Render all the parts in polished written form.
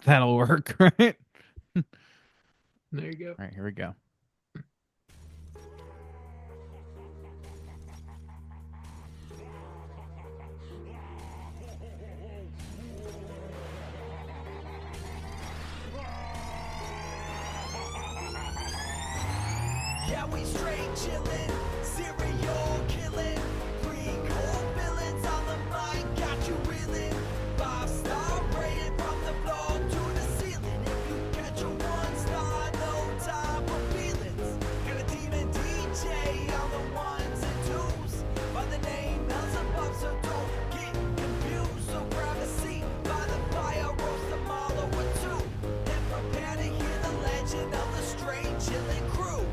That'll work, right? There you go. All right, here we go. Yeah, we straight chillin', serial killing, pre-cold villains on the mic, got you reeling. 5-star rated from the floor to the ceiling. If you catch a 1-star, no time for feelings. Got a demon DJ on the ones and twos, by the name Beelzebub, so don't get confused. So grab a seat by the fire, roast a marlow or two, and prepare to hear the legend of the straight chillin' crew.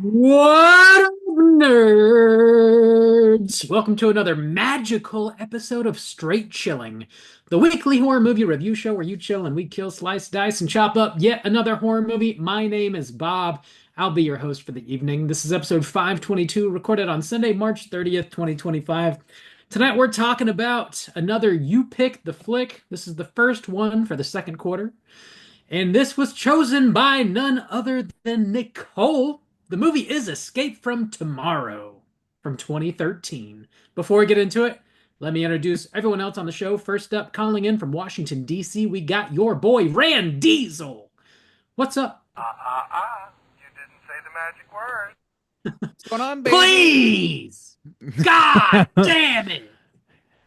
What up, nerds? Welcome to another magical episode of Straight Chilling, the weekly horror movie review show where you chill and we kill, slice, dice, and chop up yet another horror movie. My name is Bob. I'll be your host for the evening. This is episode 522, recorded on Sunday, March 30th, 2025. Tonight we're talking about another You Pick the Flick. This is the first one for the second quarter. And this was chosen by none other than Nicole. The movie is Escape from Tomorrow from 2013. Before we get into it, let me introduce everyone else on the show. First up, calling in from Washington, D.C., we got your boy, Rand Diesel. What's up? You didn't say the magic word. What's going on, baby? Please! God damn it!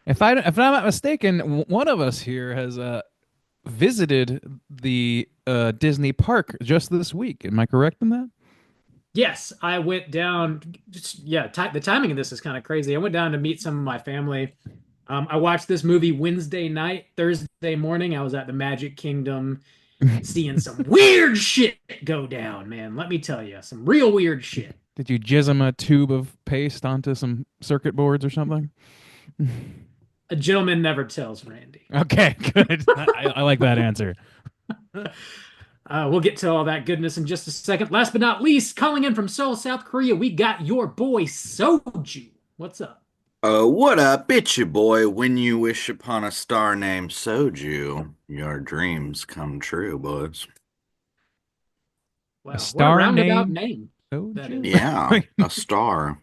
If I'm not mistaken, one of us here has visited the Disney park just this week. Am I correct in that? Yes, I went down. The timing of this is kind of crazy. I went down to meet some of my family. I watched this movie Wednesday night. Thursday morning, I was at the Magic Kingdom seeing some weird shit go down, man. Let me tell you, some real weird shit. Did you jism a tube of paste onto some circuit boards or something? A gentleman never tells, Randy. Okay, good. I like that answer. We'll get to all that goodness in just a second. Last but not least, calling in from Seoul, South Korea, we got your boy Soju. What's up? What up? It's your boy. When you wish upon a star named Soju, your dreams come true, boys. Wow, A what a star roundabout named name Soju? that is. Yeah, a star.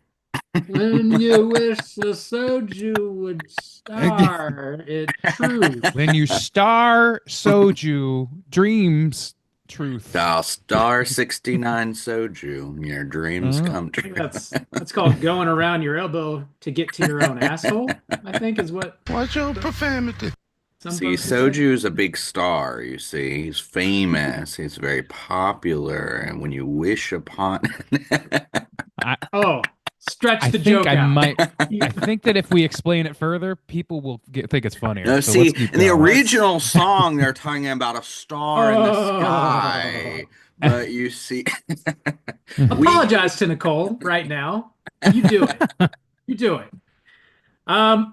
When you wish the Soju would star it true. When you star Soju, dreams truth. Dial star 69 Soju, your dreams Oh. come true. That's called going around your elbow to get to your own asshole, I think is what Watch your profanity. some See, folks would say. Soju's a big star, you see. He's famous, he's very popular, and when you wish upon Oh, stretch I the think joke I out. might. I think that if we explain it further, people will think it's funnier. No, So see, let's keep in the going. original song, they're talking about a star in the Oh. sky. But you see, Apologize to Nicole right now. You do it. You do it.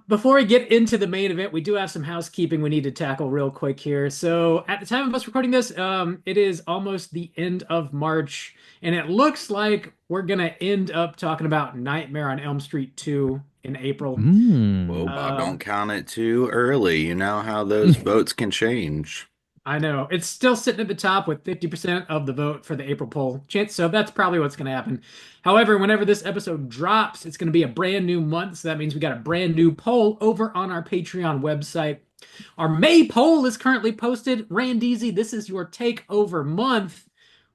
Before we get into the main event, we do have some housekeeping we need to tackle real quick here. So, at the time of us recording this, it is almost the end of March, and it looks like we're gonna end up talking about Nightmare on Elm Street 2 in April. whoa, Bob, don't count it too early. You know how those votes can change. I know it's still sitting at the top with 50% of the vote for the April poll chance, so that's probably what's going to happen. However, whenever this episode drops, it's going to be a brand new month, so that means we got a brand new poll over on our Patreon website. Our May poll is currently posted. Randeezy, this is your takeover month.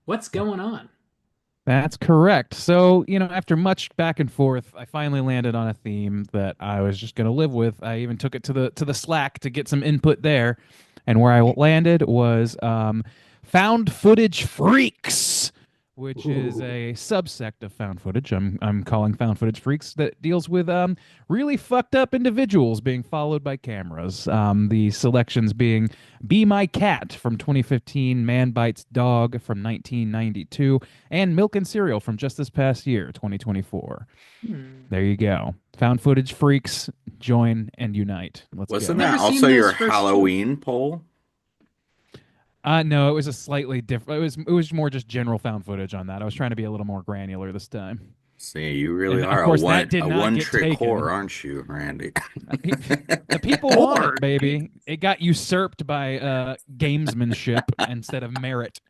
What's going on? That's correct. So, after much back and forth, I finally landed on a theme that I was just going to live with. I even took it to the Slack to get some input there. And where I landed was found footage freaks, which is a subsect of found footage. I'm calling found footage freaks that deals with really fucked up individuals being followed by cameras. The selections being Be My Cat from 2015, Man Bites Dog from 1992, and Milk and Cereal from just this past year, 2024. There you go. Found footage freaks, join and unite. Let's Wasn't go. that Never seen also those your first two. Halloween poll? No, it was a slightly different. It was more just general found footage on that. I was trying to be a little more granular this time. See, you really And, of are course, that did a not one get trick taken. whore, aren't you, Randy? The people want it, baby. It got usurped by gamesmanship instead of merit.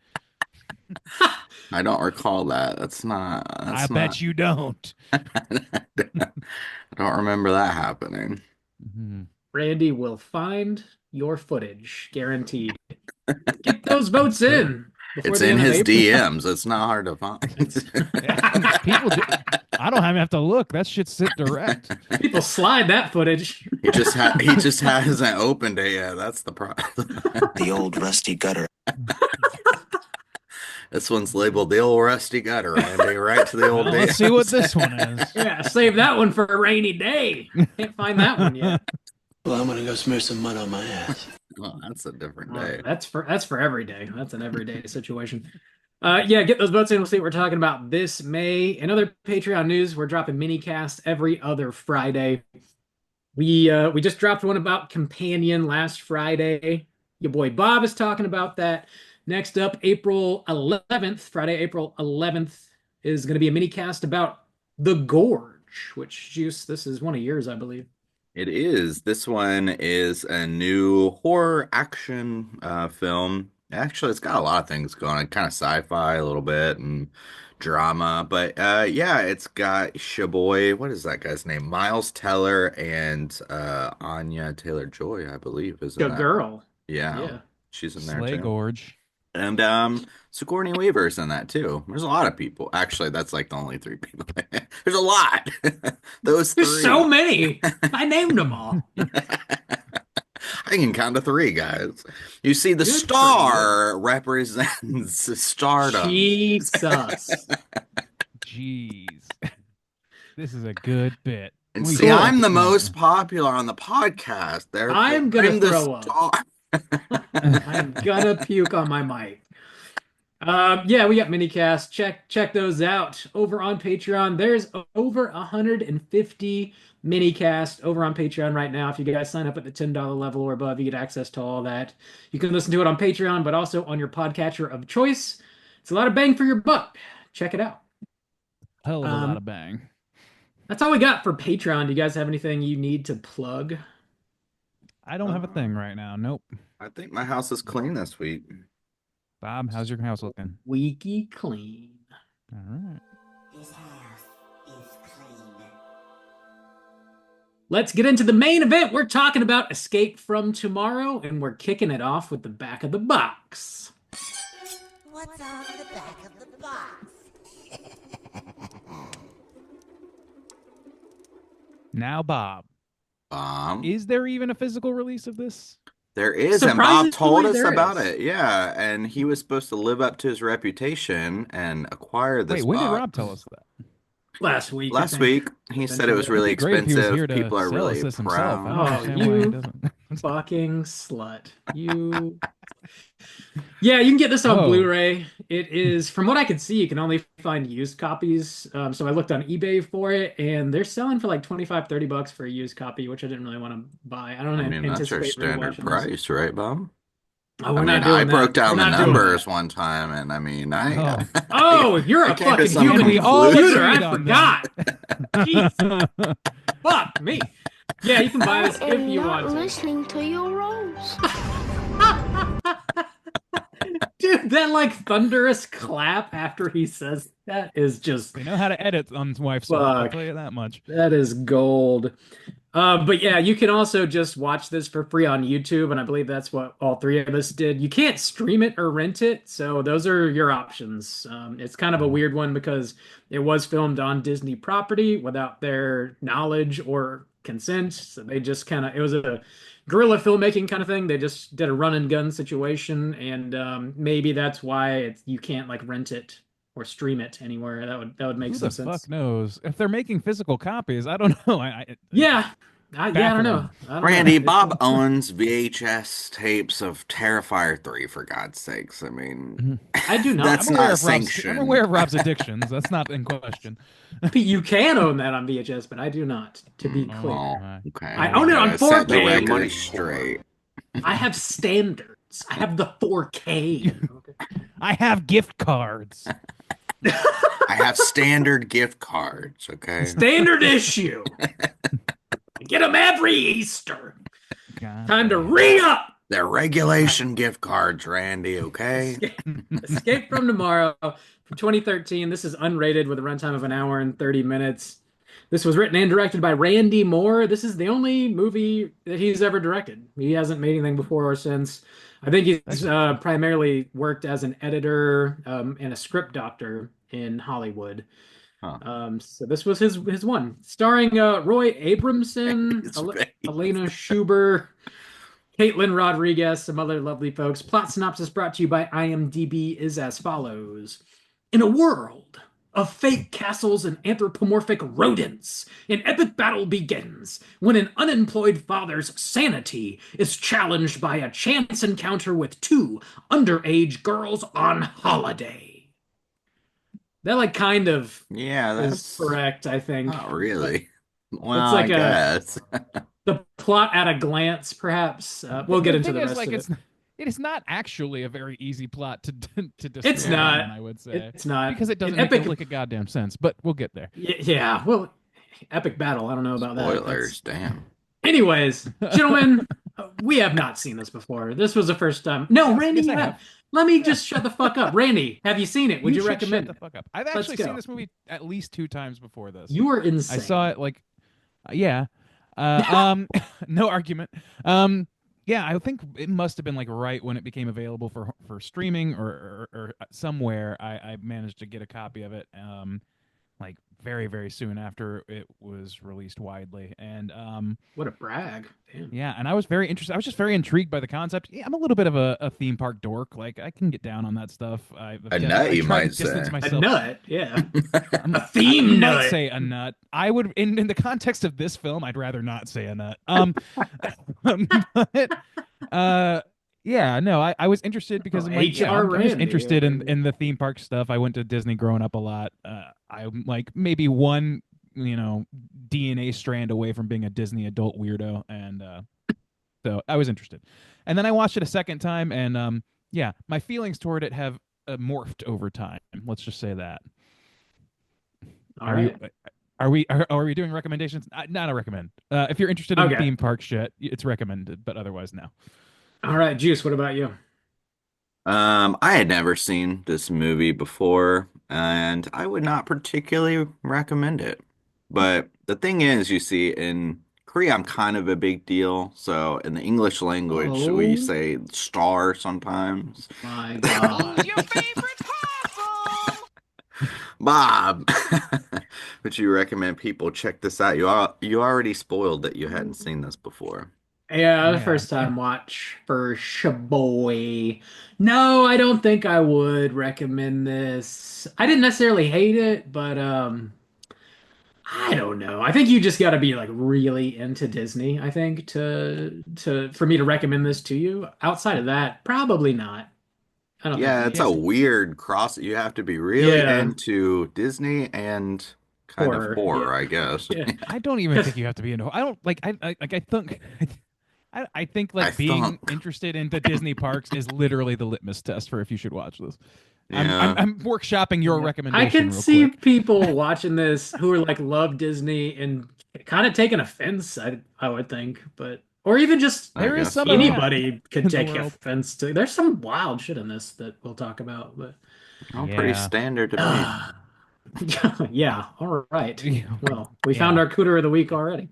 I don't recall that. That's I not. bet you don't. I don't remember that happening. Mhm. Randy will find your footage, guaranteed. Get those votes in before It's the in end of his April. DMs. It's not hard to find. People do. I don't even have to look. That shit's sit direct. People slide that footage. he just hasn't opened it yet. That's the problem. The old rusty gutter. This one's labeled the old rusty gutter, Randy. Right to the old Well, let's see what DMs. this one is. Yeah, save that one for a rainy day. Can't find that one yet. Well, I'm gonna go smear some mud on my ass. Oh, that's a different Well, day. that's for every day. That's an everyday situation. Yeah, get those votes in. We'll see what we're talking about this May. And other Patreon news, we're dropping mini cast every other Friday. We just dropped one about Companion last Friday. Your boy Bob is talking about that. Next up, April 11th, Friday, April 11th, is going to be a mini cast about The Gorge, which, Juice, this is one of yours, I believe. It is. This one is a new horror action film. Actually, it's got a lot of things going on, kind of sci-fi a little bit and drama. But yeah, it's got Shaboy, what is that guy's name? Miles Teller and Anya Taylor-Joy, I believe, is in The that. girl. Yeah, Yeah. she's in there Slay too. Gorge. And Sigourney Weaver's in that too. There's a lot of people. Actually, that's like the only three people. There's a lot. Those There's three. so many. I named them all. I can count to three, guys. You see, the Good for star represents stardom. Jesus. Jeez. This is a good bit. And We see, got I'm it. the most popular on the podcast. Therefore, I'm gonna the throw up. star. I'm gonna puke on my mic. Yeah, we got minicast. Check those out over on Patreon. There's over 150 minicast over on Patreon right now. If you guys sign up at the $10 level or above, you get access to all that. You can listen to it on Patreon, but also on your podcatcher of choice. It's a lot of bang for your buck. Check it out. Hell of a lot of bang. That's all we got for Patreon. Do you guys have anything you need to plug? I don't have a thing right now. Nope. I think my house is clean this week. Bob, how's your house looking? Squeaky clean. All right. His house is clean. Let's get into the main event. We're talking about Escape from Tomorrow, and we're kicking it off with the back of the box. What's on the back of the box? Now, Bob, Um, is there even a physical release of this? There is, and Bob told us Surprisingly, there about is. it. Yeah, and he was supposed to live up to his reputation and acquire this Wait, when did box. Rob tell us that? Last week. I Last think. week, he said it was really It'd be great if he was expensive. here to People are sell really us this himself. I proud. don't Oh, understand why he you- doesn't. Fucking slut. You. Yeah, you can get this on Oh. Blu-ray. It is, from what I could see, you can only find used copies. So I looked on eBay for it, and they're selling for like $25-30 for a used copy, which I didn't really want to buy. I don't I mean, that's our anticipate standard rewatching this. price, right, Bob? Oh, we're I not mean, doing I that. broke down We're the not doing numbers that. one time, and I mean, Oh, you're a I came to fucking some human we all computer. I agreed on forgot. Jeez, fuck me. Yeah, you can buy this if you want to. listening to your rolls. Dude, that like thunderous clap after he says that is just They know how to edit on Wife's Swap, I'll Fuck. tell you that much. that is gold. But yeah, you can also just watch this for free on YouTube, and I believe that's what all three of us did. You can't stream it or rent it, so those are your options. It's kind of a weird one because it was filmed on Disney property without their knowledge or consent. So they just it was a guerrilla filmmaking kind of thing. They just did a run and gun situation, and maybe that's why you can't like rent it or stream it anywhere. That would make Who some the sense. fuck knows? If they're making physical copies, I don't know. Yeah. I don't know. I don't Randy, know. Bob owns VHS tapes of Terrifier 3, for God's sakes. I mean, I do not. That's I'm aware not of Rob's, sanctioned. I'm aware of Rob's addictions. That's not in question. You can own that on VHS, but I do not, to be clear. oh, okay. I own it on Set the 4K. record straight. I have standards. I have the 4K. Okay. I have gift cards. I have standard gift cards, okay? Standard issue. Get them every Easter. God Time to damn. re-up. They're regulation gift cards, Randy, okay? Escape from Tomorrow from 2013. This is unrated with a runtime of an hour and 30 minutes. This was written and directed by Randy Moore. This is the only movie that he's ever directed. He hasn't made anything before or since. I think he's primarily worked as an editor and a script doctor in Hollywood. Huh. So this was his one, starring Roy Abramson, His face. Elena Schuber, Caitlin Rodriguez, some other lovely folks. Plot synopsis brought to you by IMDb is as follows. In a world of fake castles and anthropomorphic rodents, an epic battle begins when an unemployed father's sanity is challenged by a chance encounter with two underage girls on holiday. That like kind of Yeah, is that's correct, I think. not really. Well, like I a- guess. The plot at a glance, perhaps. We'll get into the rest of it. It is not actually a very easy plot to describe. It's not. I would say It's not. because it doesn't An make epic, like a goddamn sense. But we'll get there. yeah. Well, epic battle. I don't know about that. Spoilers, damn. Anyways, gentlemen, we have not seen this before. This was the first time. No, Randy, yes, you I have. have. Let me just shut the fuck up. Randy, have you seen it? Would you should recommend shut it? the fuck up? I've Let's actually go. seen this movie at least 2 times before this. You are insane. I saw it like, yeah. No argument. Yeah, I think it must have been like right when it became available for streaming or somewhere. I managed to get a copy of it. Like very, very soon after it was released widely. And What a brag. Damn. yeah, and I was very interested. I was just very intrigued by the concept. Yeah, I'm a little bit of a theme park dork. Like I can get down on that stuff. Nut, you try to might distance say. A myself. nut, yeah. I'm- A theme you nut. might say a nut. I would, in the context of this film, I'd rather not say a nut. But, yeah, no, I was interested because I'm like, yeah, HR I'm just Randy, interested yeah. in the theme park stuff. I went to Disney growing up a lot. I'm like maybe one, DNA strand away from being a Disney adult weirdo, and so I was interested. And then I watched it a second time, and yeah, my feelings toward it have morphed over time. Let's just say that. All Are right. you? Are we doing recommendations? Not a recommend. If you're interested in Okay. theme park shit, it's recommended, but otherwise, no. All right, Juice, what about you? I had never seen this movie before, and I would not particularly recommend it. But the thing is, you see, in Korea, I'm kind of a big deal. So in the English language, Oh. we say star sometimes. My God. Your favorite puzzle! Bob, would you recommend people check this out? You already spoiled that you hadn't seen this before. Yeah, the Yeah. first time watch for Shaboy. No, I don't think I would recommend this. I didn't necessarily hate it, but I don't know. I think you just got to be like really into Disney, I think, for me to recommend this to you. Outside of that, probably not. I don't Yeah, think it's a weird cross. You have to be really Yeah. into Disney and kind Horror, of horror, yeah. I guess. Yeah. I don't even think you have to be into. I don't like. I think. I think like I being thunk. interested in the Disney parks is literally the litmus test for if you should watch this. Yeah. I'm workshopping your recommendation. I can real see quick. people watching this who are like love Disney and kind of taking offense, I would think, but or even just I There is guess some so. anybody in could the take world. offense to. There's some wild shit in this that we'll talk about, but Oh, pretty Yeah. standard to me. yeah, all right. Yeah. Well, we found Yeah. our cooter of the week already.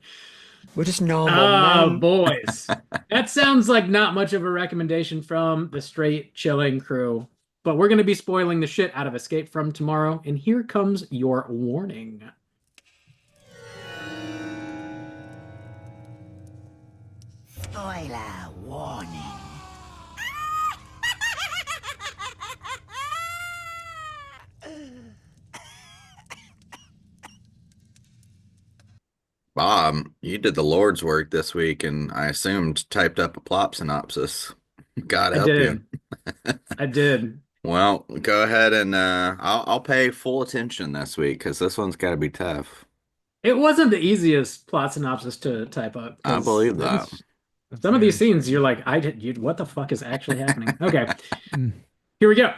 We're just normal Oh, men. boys. That sounds like not much of a recommendation from the Straight Chilling crew, but we're going to be spoiling the shit out of Escape from Tomorrow, and here comes your warning. Spoiler warning. Bob, you did the Lord's work this week, and I assumed typed up a plot synopsis. God I help you. did. I did. Well, go ahead and I'll pay full attention this week because this one's got to be tough. It wasn't the easiest plot synopsis to type up. I 'cause believe that. That's Some of these very- scenes, you're like, what the fuck is actually happening? Okay, Mm. here we go.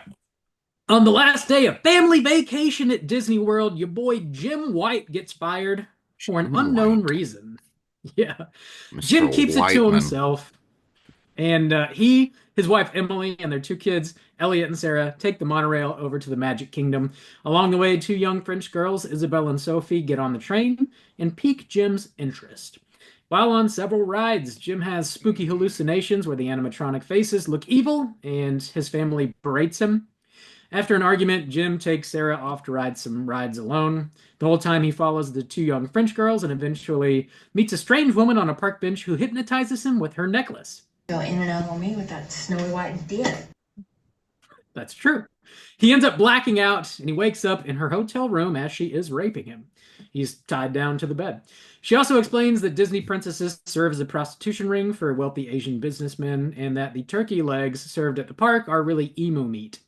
On the last day of family vacation at Disney World, your boy Jim White gets fired for an Jim unknown White. reason. Yeah. Mr. Jim keeps it to Whiteman. himself. And his wife Emily, and their two kids, Elliot and Sarah, take the monorail over to the Magic Kingdom. Along the way, two young French girls, Isabel and Sophie, get on the train and pique Jim's interest. While on several rides, Jim has spooky hallucinations where the animatronic faces look evil, and his family berates him. After an argument, Jim takes Sarah off to ride some rides alone. The whole time he follows the two young French girls and eventually meets a strange woman on a park bench who hypnotizes him with her necklace. Go in and out on me with that snowy white dick. That's true. He ends up blacking out and he wakes up in her hotel room as she is raping him. He's tied down to the bed. She also explains that Disney princesses serve as a prostitution ring for wealthy Asian businessmen and that the turkey legs served at the park are really emu meat.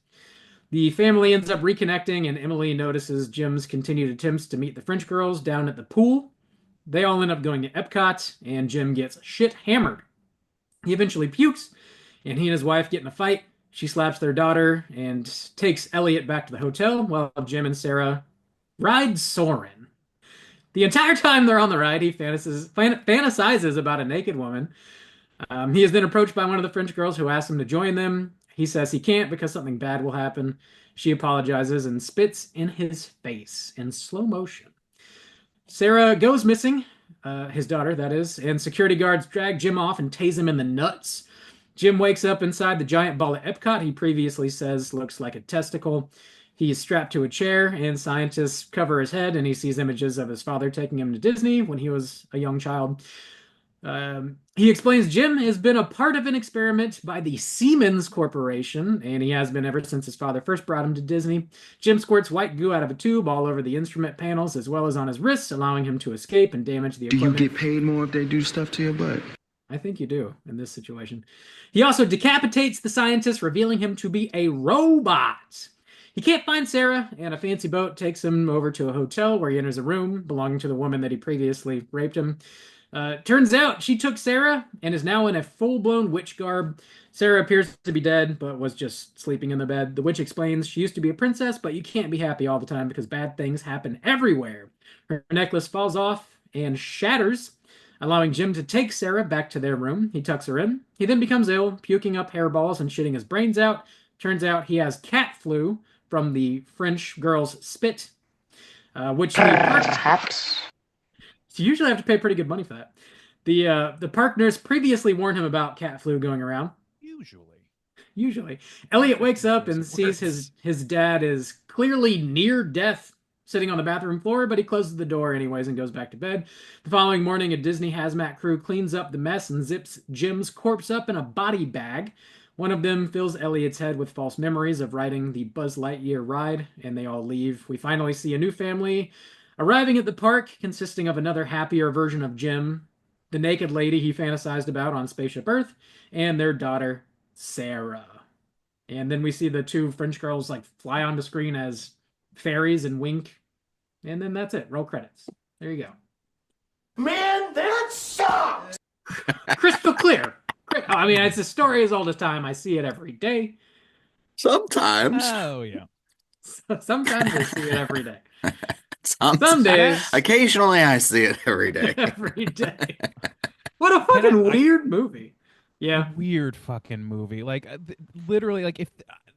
The family ends up reconnecting, and Emily notices Jim's continued attempts to meet the French girls down at the pool. They all end up going to Epcot, and Jim gets shit hammered. He eventually pukes, and he and his wife get in a fight. She slaps their daughter and takes Elliot back to the hotel while Jim and Sarah ride Soarin'. The entire time they're on the ride, he fantasizes about a naked woman. He is then approached by one of the French girls who asks him to join them. He says he can't because something bad will happen. She apologizes and spits in his face in slow motion. Sarah goes missing, his daughter, that is, and security guards drag Jim off and tase him in the nuts. Jim wakes up inside the giant ball at Epcot he previously says looks like a testicle. He is strapped to a chair, and scientists cover his head, and he sees images of his father taking him to Disney when he was a young child. He explains Jim has been a part of an experiment by the Siemens Corporation, and he has been ever since his father first brought him to Disney. Jim squirts white goo out of a tube all over the instrument panels as well as on his wrists, allowing him to escape and damage the equipment. Do you get paid more if they do stuff to your butt? I think you do in this situation. He also decapitates the scientist, revealing him to be a robot. He can't find Sarah, and a fancy boat takes him over to a hotel where he enters a room belonging to the woman that he previously raped him. Turns out she took Sarah and is now in a full-blown witch garb. Sarah appears to be dead, but was just sleeping in the bed. The witch explains she used to be a princess, but you can't be happy all the time because bad things happen everywhere. Her necklace falls off and shatters, allowing Jim to take Sarah back to their room. He tucks her in. He then becomes ill, puking up hairballs and shitting his brains out. Turns out he has cat flu from the French girl's spit, which Perhaps. so you usually have to pay pretty good money for that. The park nurse previously warned him about cat flu going around. Usually. Elliot wakes up and sees his dad is clearly near death sitting on the bathroom floor, but he closes the door anyways and goes back to bed. The following morning, a Disney hazmat crew cleans up the mess and zips Jim's corpse up in a body bag. One of them fills Elliot's head with false memories of riding the Buzz Lightyear ride, and they all leave. We finally see a new family arriving at the park, consisting of another happier version of Jim, the naked lady he fantasized about on Spaceship Earth, and their daughter, Sarah. And then we see the two French girls like fly onto screen as fairies and wink. And then that's it. Roll credits. There you go. Man, that sucks! Crystal clear. I mean, it's a story as old as time. I see it every day. Sometimes. Oh, yeah. Sometimes I see it every day. Sometimes. Some days. Occasionally I see it every day. Every day. What a fucking weird movie. Yeah. Weird fucking movie. Like, literally, like, if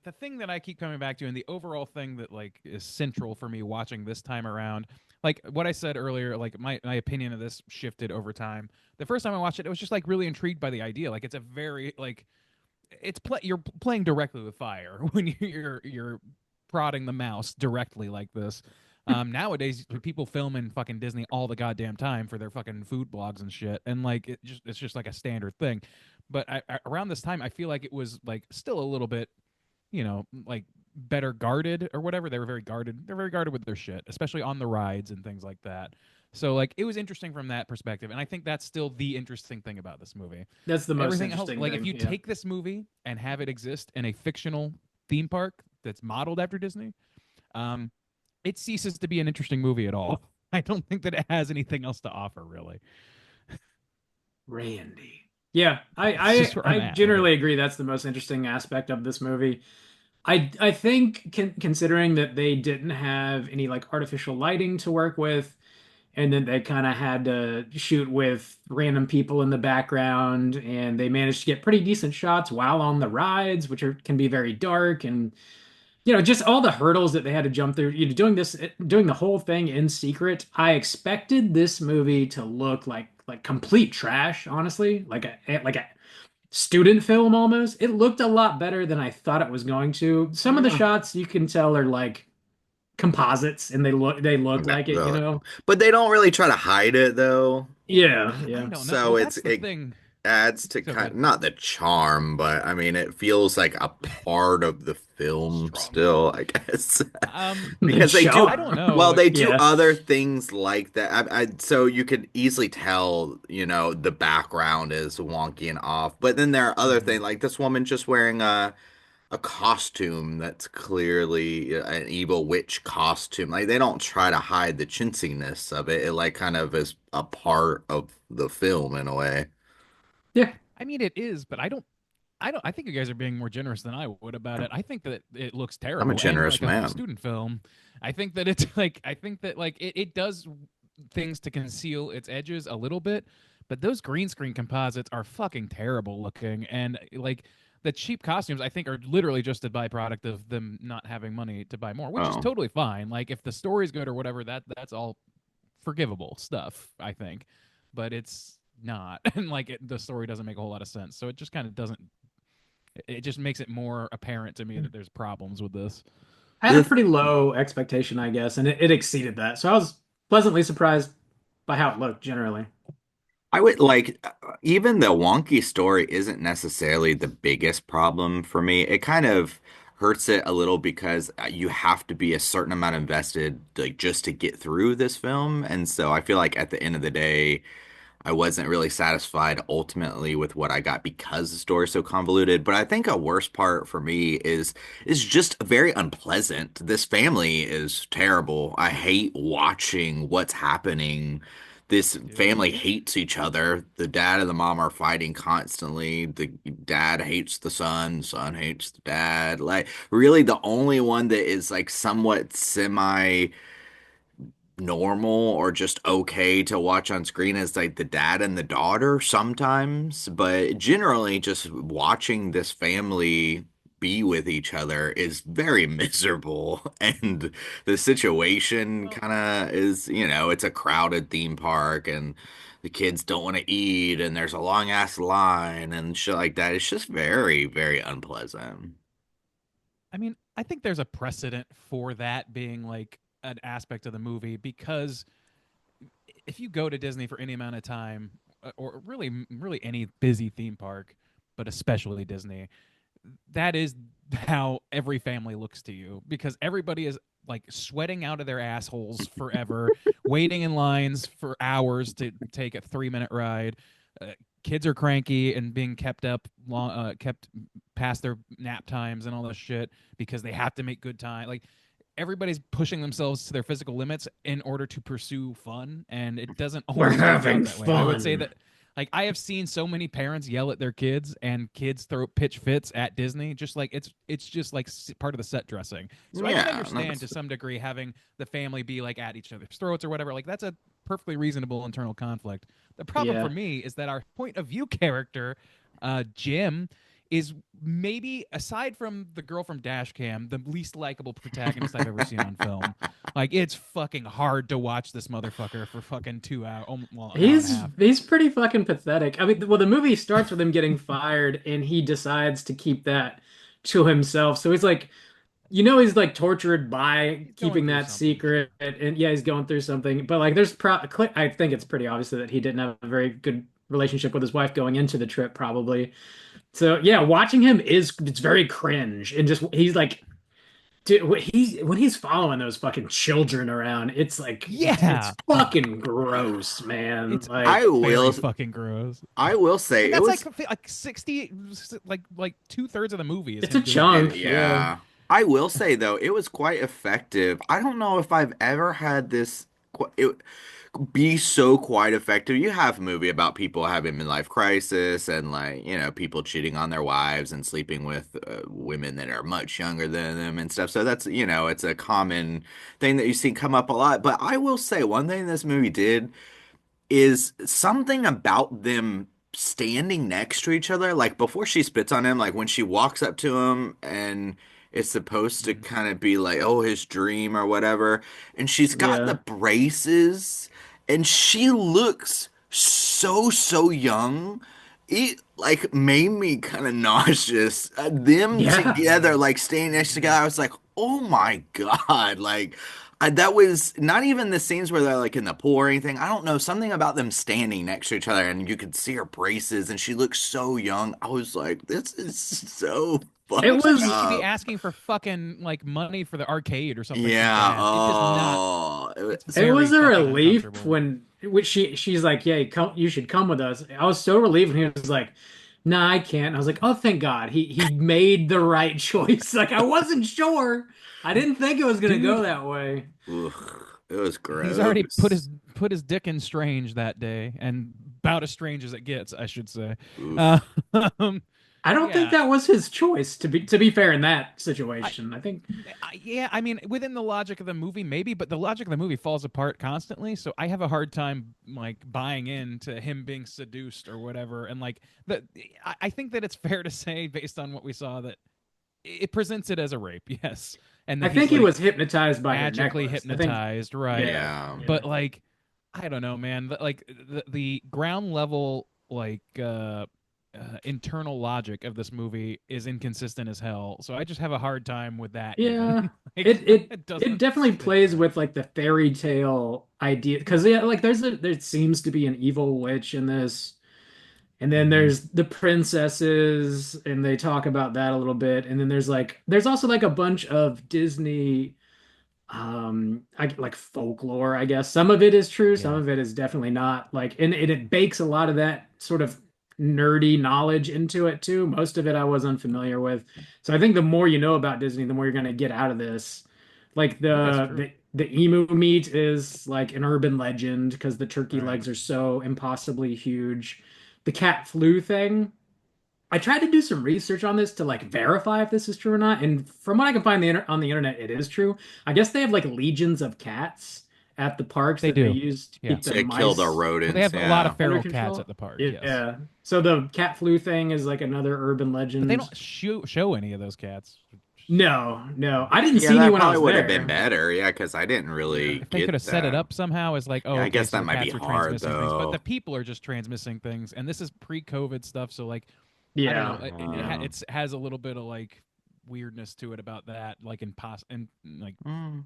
the thing that I keep coming back to and the overall thing that, like, is central for me watching this time around, like what I said earlier, like my opinion of this shifted over time. The first time I watched it, I was just like really intrigued by the idea. Like, it's a very, like, you're playing directly with fire when you're prodding the mouse directly like this. Nowadays, people film in fucking Disney all the goddamn time for their fucking food blogs and shit, and like it's just like a standard thing. But around this time, I feel like it was like still a little bit, like better guarded or whatever. They were very guarded. They're very guarded with their shit, especially on the rides and things like that. So like it was interesting from that perspective, and I think that's still the interesting thing about this movie. That's the most Everything interesting else, like thing, if you take this movie and have it exist in a fictional theme park that's modeled after Disney, it ceases to be an interesting movie at all. I don't think that it has anything else to offer, really. Randy. Yeah, I generally agree that's the most interesting aspect of this movie. I think considering that they didn't have any like artificial lighting to work with, and then they kind of had to shoot with random people in the background, and they managed to get pretty decent shots while on the rides, which can be very dark, and just all the hurdles that they had to jump through. Doing the whole thing in secret. I expected this movie to look like complete trash, honestly, like a student film almost. It looked a lot better than I thought it was going to. Some of the shots you can tell are like composites and they look like it, you know. But they don't really try to hide it though. Yeah, I yeah. don't know. So Well, it's that's the it thing. adds to So kind good. not the charm, but I mean it feels like a part of the film Strong still, word. I guess. The Because they do I don't charm. well, know. they do Yeah. other things like that. So you could easily tell, the background is wonky and off. But then there are other things Mhm. like this woman just wearing a costume that's clearly an evil witch costume. Like they don't try to hide the chintziness of it. It like kind of is a part of the film in a way. Yeah. I mean, it is, but I think you guys are being more generous than I would about it. I think that it looks I'm a terrible and generous like a man. student film. I think that it's like I think that like it does things to conceal its edges a little bit, but those green screen composites are fucking terrible looking and like the cheap costumes I think are literally just a byproduct of them not having money to buy more, which is Oh. totally fine. Like if the story's good or whatever, that's all forgivable stuff, I think. But it's not and like the story doesn't make a whole lot of sense. So it just kind of doesn't it just makes it more apparent to me that there's problems with this. I had a pretty low expectation, I guess, and it exceeded that. So I was pleasantly surprised by how it looked generally. I would like even the wonky story isn't necessarily the biggest problem for me. It kind of hurts it a little because you have to be a certain amount invested like just to get through this film. And so I feel like at the end of the day, I wasn't really satisfied ultimately with what I got because the story's so convoluted. But I think a worst part for me is just very unpleasant. This family is terrible. I hate watching what's happening. This Dude. family hates each other. The dad and the mom are fighting constantly. The dad hates the son hates the dad. Like really the only one that is like somewhat semi normal or just okay to watch on screen as like the dad and the daughter sometimes, but generally just watching this family be with each other is very miserable. And the situation kind of is, it's a crowded theme park and the kids don't want to eat and there's a long ass line and shit like that. It's just very, very unpleasant. I mean, I think there's a precedent for that being like an aspect of the movie because if you go to Disney for any amount of time, or really any busy theme park, but especially Disney, that is how every family looks to you because everybody is like sweating out of their assholes forever, waiting in lines for hours to take a 3 minute ride. Uh, Kids are cranky and being kept past their nap times and all this shit because they have to make good time. Like everybody's pushing themselves to their physical limits in order to pursue fun, and it doesn't We're always work out having that way. I would say fun. that like I have seen so many parents yell at their kids and kids throw pitch fits at Disney just like it's just like part of the set dressing. So I can Yeah, understand to some degree having the family be like at each other's throats or whatever. Like that's a perfectly reasonable internal conflict. The problem for Yeah. me is that our point of view character, Jim, is maybe aside from the girl from Dashcam, the least likable protagonist I've ever seen on film. Like it's fucking hard to watch this motherfucker for fucking 2 hours, well, an hour and a He's half. he's pretty fucking pathetic. I mean, well, the movie starts with him getting fired, and he decides to keep that to himself. So he's like, he's like tortured by He's going keeping through that something for sure. secret, and yeah, he's going through something. But like, I think it's pretty obvious that he didn't have a very good relationship with his wife going into the trip, probably. So yeah, watching him it's very cringe, and just he's like. Dude, when he's following those fucking children around, it's like it's Yeah, fucking gross, man. it's I Like very will fucking gross. I will say And it that's was. like 60, like 2/3 of the movie is it's a him doing that. chunk, yeah. Yeah. I will say though, it was quite effective. I don't know if I've ever had this be so quite effective. You have a movie about people having midlife crisis and like, people cheating on their wives and sleeping with women that are much younger than them and stuff. So that's, it's a common thing that you see come up a lot. But I will say one thing this movie did is something about them standing next to each other. Like before she spits on him, like when she walks up to him and it's supposed to kind of be like, oh, his dream or whatever. And she's got the Yeah. braces and she looks so young. It like made me kind of nauseous. Them Yeah. together, like staying next together, I was like, oh my God. Like that was not even the scenes where they're like in the pool or anything. I don't know, something about them standing next to each other and you could see her braces and she looks so young. I was like, this is so It fucked Like was she should be up. asking for fucking like money for the arcade or something like Yeah, that. It does not. It's it very was a fucking relief uncomfortable. when which she's like, "Yeah, come, you should come with us." I was so relieved when he was like, "Nah, I can't." And I was like, "Oh, thank God, he made the right choice." Like I wasn't sure. I didn't think it was gonna go Dude, that way. ugh, it was he's already gross. put his dick in Strange that day, and about as strange as it gets, I should say. Uh, Oof. I don't think yeah, that was his choice. To be fair, in that I, situation, I think. yeah. I mean, within the logic of the movie, maybe, but the logic of the movie falls apart constantly. So I have a hard time like buying into him being seduced or whatever. And like the, I think that it's fair to say, based on what we saw, that it presents it as a rape, yes, and I that he's think he like was hypnotized by her magically necklace. I think. hypnotized, right? Yeah. Yeah. Yeah. But like, I don't know, man. The ground level like internal logic of this movie is inconsistent as hell. So I just have a hard time with that even. Yeah. Like, It it it it doesn't definitely fit plays right. with like the fairy tale idea because yeah, like there seems to be an evil witch in this. And then Hmm. there's the princesses, and they talk about that a little bit. And then there's also like a bunch of Disney like folklore, I guess. Some of it is true, some Yeah. of it is definitely not. Like and it bakes a lot of that sort of nerdy knowledge into it too. Most of it I was unfamiliar with. So I think the more you know about Disney, the more you're gonna get out of this. Like I think that's true. the emu meat is like an urban legend because the turkey Right. legs are so impossibly huge. The cat flu thing, I tried to do some research on this to like verify if this is true or not, and from what I can find on the internet, it is true. I guess they have like legions of cats at the parks They that they do. use to Yeah. keep the To kill the mice Well, they rodents, have a lot of yeah. under feral cats control. at the park. Yes. Yeah. So the cat flu thing is like another urban But they legend. don't show any of those cats. No, no, Yeah. I didn't Yeah, see any that when I probably was would have been there. better. Yeah, because I didn't Yeah. really If they could get have set it that. up somehow as like, oh, Yeah, I okay, guess so that the might be cats are hard transmissing things, but the though. people are just transmissing things, and this is pre-COVID stuff, so like, I don't know, Yeah. Uh, has a little bit of like weirdness to it about that, like in like mm.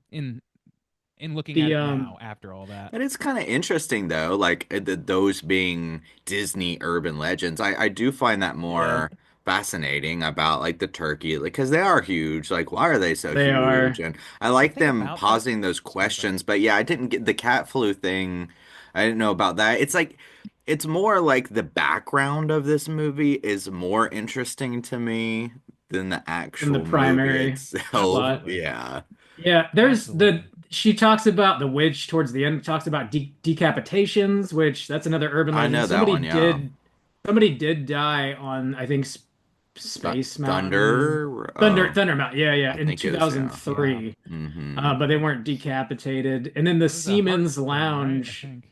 in looking at The it now after all that. But it's kind of interesting though, like those being Disney urban legends. I do find that yeah, more fascinating about like the turkey, like because they are huge. Like, why are they so they huge? are. And I The like thing them about that, pausing those sorry, go ahead. questions. But yeah, I didn't get the cat flu thing. I didn't know about that. It's like it's more like the background of this movie is more interesting to me than the In the actual movie primary itself. plot. Absolutely, Yeah. Yeah, there's the absolutely. she talks about the witch towards the end, talks about decapitations, which that's another urban I legend. know that one, yeah. Somebody did die on I think Space Mountain, Thunder. Oh, Thunder Mountain. Yeah, yeah, I in think it is. Yeah. Yeah, 2003. Hmm. But they weren't decapitated. And then the it was a heart Siemens thing, right? I Lounge. think.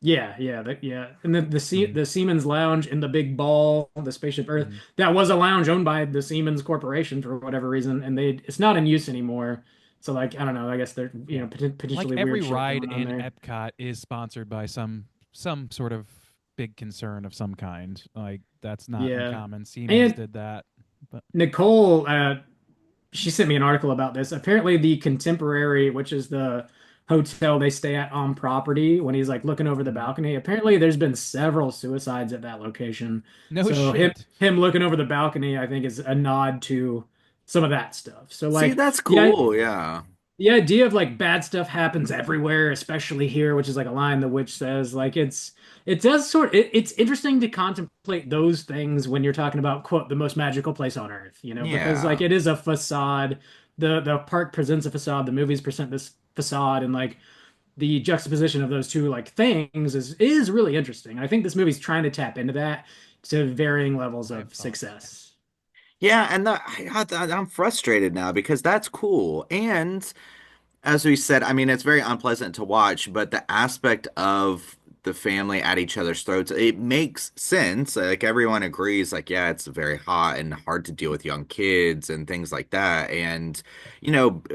Yeah, yeah, yeah. And then Hmm. the Siemens Lounge in the Big Ball, the Spaceship Earth, Hmm. that was a lounge owned by the Siemens Corporation for whatever reason, and it's not in use anymore. So like I don't know, I guess there Yeah, like potentially every weird shit ride going on in there. Epcot is sponsored by some sort of big concern of some kind. Like that's not Yeah. uncommon. Siemens And did that, but Nicole, she sent me an article about this. Apparently, the Contemporary, which is the hotel they stay at on property, when he's like looking over the Mhm. balcony, apparently there's been several suicides at that location. No So shit. him looking over the balcony, I think, is a nod to some of that stuff. So See, like, that's yeah, cool. Yeah. the idea of like bad stuff happens everywhere, especially here, which is like a line the witch says. Like it's interesting to contemplate those things when you're talking about quote the most magical place on earth, because like Yeah. it is a facade. The park presents a facade, the movies present this facade, and like the juxtaposition of those two like things is really interesting. I think this movie's trying to tap into that to varying levels I have of thoughts. success. Yeah, and I'm frustrated now because that's cool. And as we said, I mean, it's very unpleasant to watch, but the aspect of the family at each other's throats, it makes sense. Like everyone agrees, like, yeah, it's very hot and hard to deal with young kids and things like that. And,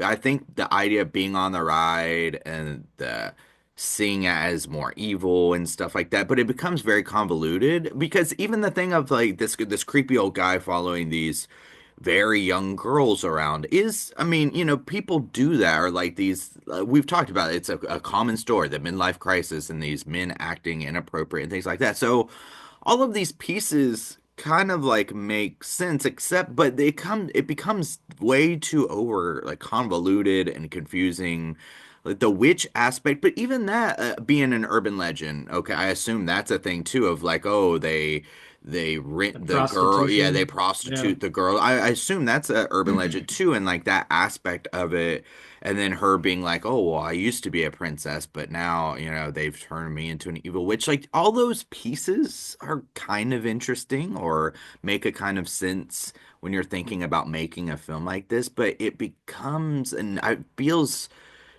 I think the idea of being on the ride and the seeing it as more evil and stuff like that, but it becomes very convoluted because even the thing of like this creepy old guy following these very young girls around is, I mean, people do that, or like these, we've talked about it. It's a common story, the midlife crisis and these men acting inappropriate and things like that. So all of these pieces kind of like make sense, except, but it becomes way too over like convoluted and confusing. Like the witch aspect, but even that being an urban legend, okay, I assume that's a thing too of like, oh, they The rent the girl. Yeah, they prostitution. Yeah. prostitute the girl. I assume that's a urban legend too, and like that aspect of it. And then her being like, "Oh, well, I used to be a princess, but now, they've turned me into an evil witch." Like all those pieces are kind of interesting or make a kind of sense when you're thinking about making a film like this, but it becomes and it feels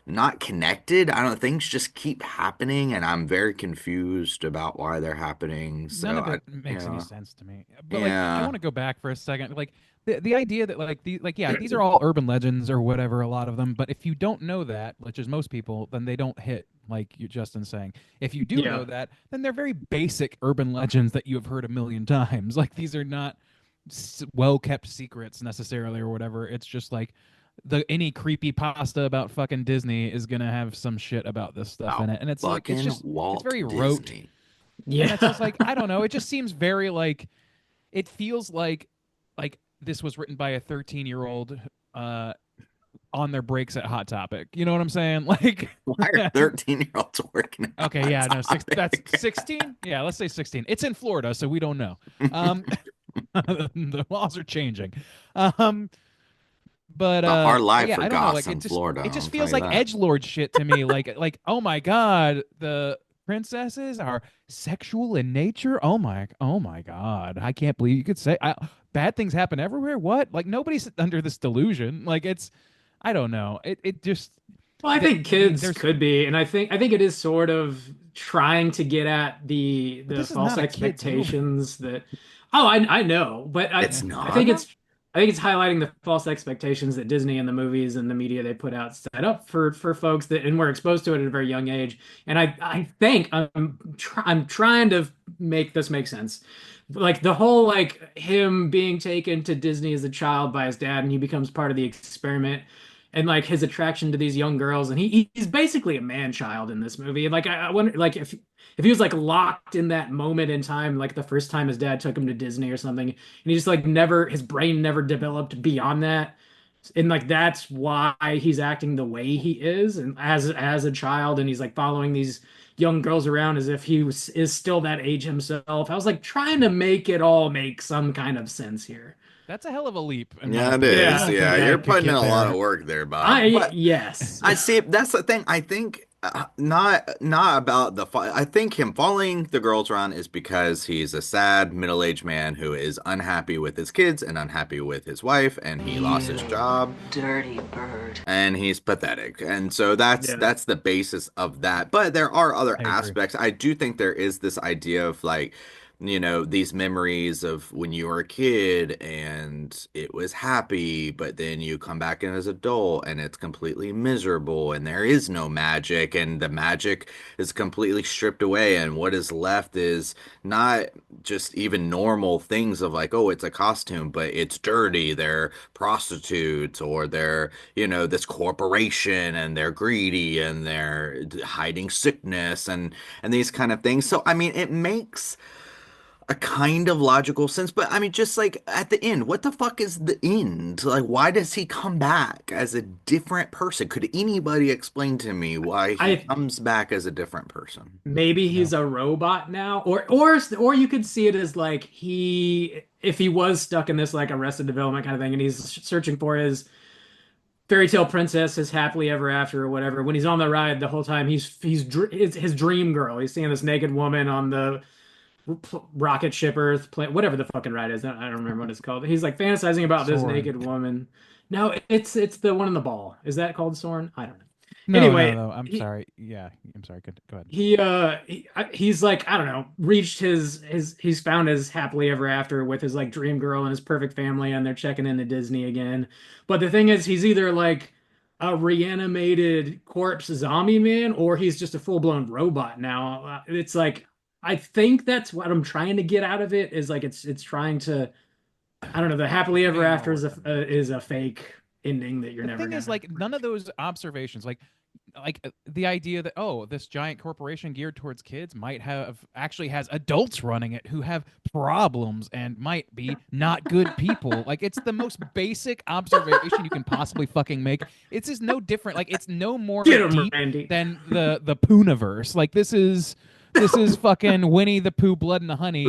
not connected. I don't know, things just keep happening and I'm very confused about why they're happening. None So of I, it makes any yeah. sense to me. But like, I Yeah. want to go back for a second. Like the idea that yeah, these are all urban legends or whatever, a lot of them. But if you don't know that, which is most people, then they don't hit. Like you Justin saying, if you do know Yeah. that, then they're very basic urban legends that you have heard a million times. Like these are not well kept secrets necessarily or whatever. It's just like any creepy pasta about fucking Disney is gonna have some shit about this stuff in About it, and it's like fucking it's Walt very rote, Disney. and it's just Yeah. like I don't know. It just seems very like it feels like this was written by a 13-year-old uh on their breaks at Hot Topic. You know what I'm saying? Like, Why are 13-year-olds working on okay, that yeah, no, that's topic? 16. Yeah, let's say 16. It's in Florida, so we don't know. Um, the laws are changing. Um, but It's a hard life yeah, for I don't know. Like Goss in Florida, it just I'll tell feels you like that. edgelord shit to me. Like oh my god, the princesses are sexual in nature. Oh my god, I can't believe you could say bad things happen everywhere. What? Like nobody's under this delusion. Like it's I don't know. It just Well, I think kids there's could be, and I think it is sort of trying to get at but the this is false not a kids movie. expectations that. Oh, I know, but It's I not. think it's highlighting the false expectations that Disney and the movies and the media they put out set up for folks that and were exposed to it at a very young age. And I think I'm trying to make this make sense. Like the whole like him being taken to Disney as a child by his dad and he becomes part of the experiment and like his attraction to these young girls and he's basically a man child in this movie. And like I wonder like if he was like locked in that moment in time, like the first time his dad took him to Disney or something, and he just like never his brain never developed beyond that. And like that's why he's acting the way he is and as a child and he's like following these young girls around as if is still that age himself. I was like trying to make it all make some kind of sense here. That's a hell of a leap, in my Yeah, it opinion. I is. Yeah. don't Yeah, think I you're could putting in get a lot of there. work there, I Bob. But yes. I see. That's the thing. I think not about I think him following the girls around is because he's a sad middle-aged man who is unhappy with his kids and unhappy with his wife, and he lost his job, Dirty bird. and he's pathetic. And so that's Yeah. that's the basis of that. But there are other I agree. aspects. I do think there is this idea of like these memories of when you were a kid and it was happy, but then you come back in as adult and it's completely miserable and there is no magic and the magic is completely stripped away and what is left is not just even normal things of like, oh, it's a costume, but it's dirty. They're prostitutes or they're, this corporation and they're greedy and they're hiding sickness and these kind of things. So I mean, it makes a kind of logical sense, but I mean, just like at the end, what the fuck is the end? Like, why does he come back as a different person? Could anybody explain to me why he I comes back as a different person? maybe No. he's a robot now or you could see it as like he if he was stuck in this like Arrested Development kind of thing and he's searching for Fairy Tale Princess is happily ever after or whatever. When he's on the ride the whole time, his dream girl. He's seeing this naked woman on the rocket ship Earth, whatever the fucking ride is. I don't remember what it's called. He's like fantasizing about this Soarin'. naked woman. No, it's the one in the ball. Is that called Soren? I don't know. No, Anyway, no, no. I'm sorry. Yeah, I'm sorry. Go ahead. he's like, I don't know, reached he's found his happily ever after with his like dream girl and his perfect family, and they're checking into Disney again. But the thing is, he's either like a reanimated corpse zombie man, or he's just a full-blown robot now. It's like, I think that's what I'm trying to get out of it, is like it's trying to, I don't know, the happily ever after is a fake ending that you're The never thing is, gonna. like, none of those observations, the idea that, oh, this giant corporation geared towards kids might have actually has adults running it who have problems and might be not good people. Like, it's the most basic observation you can possibly fucking make. It's just no different. Like, it's no more Get him, deep Randy. than the Poonaverse. Like, this is fucking Winnie the Pooh, Blood and the Honey,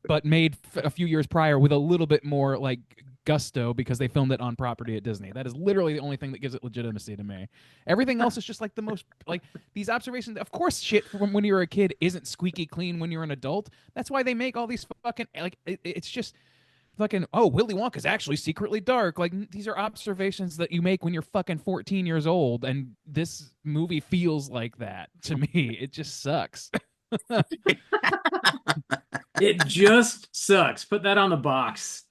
but made a few years prior with a little bit more like gusto because they filmed it on property at Disney. That is literally the only thing that gives it legitimacy to me. Everything else is just like the most, like, these observations. Of course, shit from when you were a kid isn't squeaky clean when you're an adult. That's why they make all these fucking, like, it's just fucking, oh, Willy Wonka's actually secretly dark. Like, these are observations that you make when you're fucking 14 years old, and this movie feels like that to me. It just sucks. It just sucks. Put that on the box.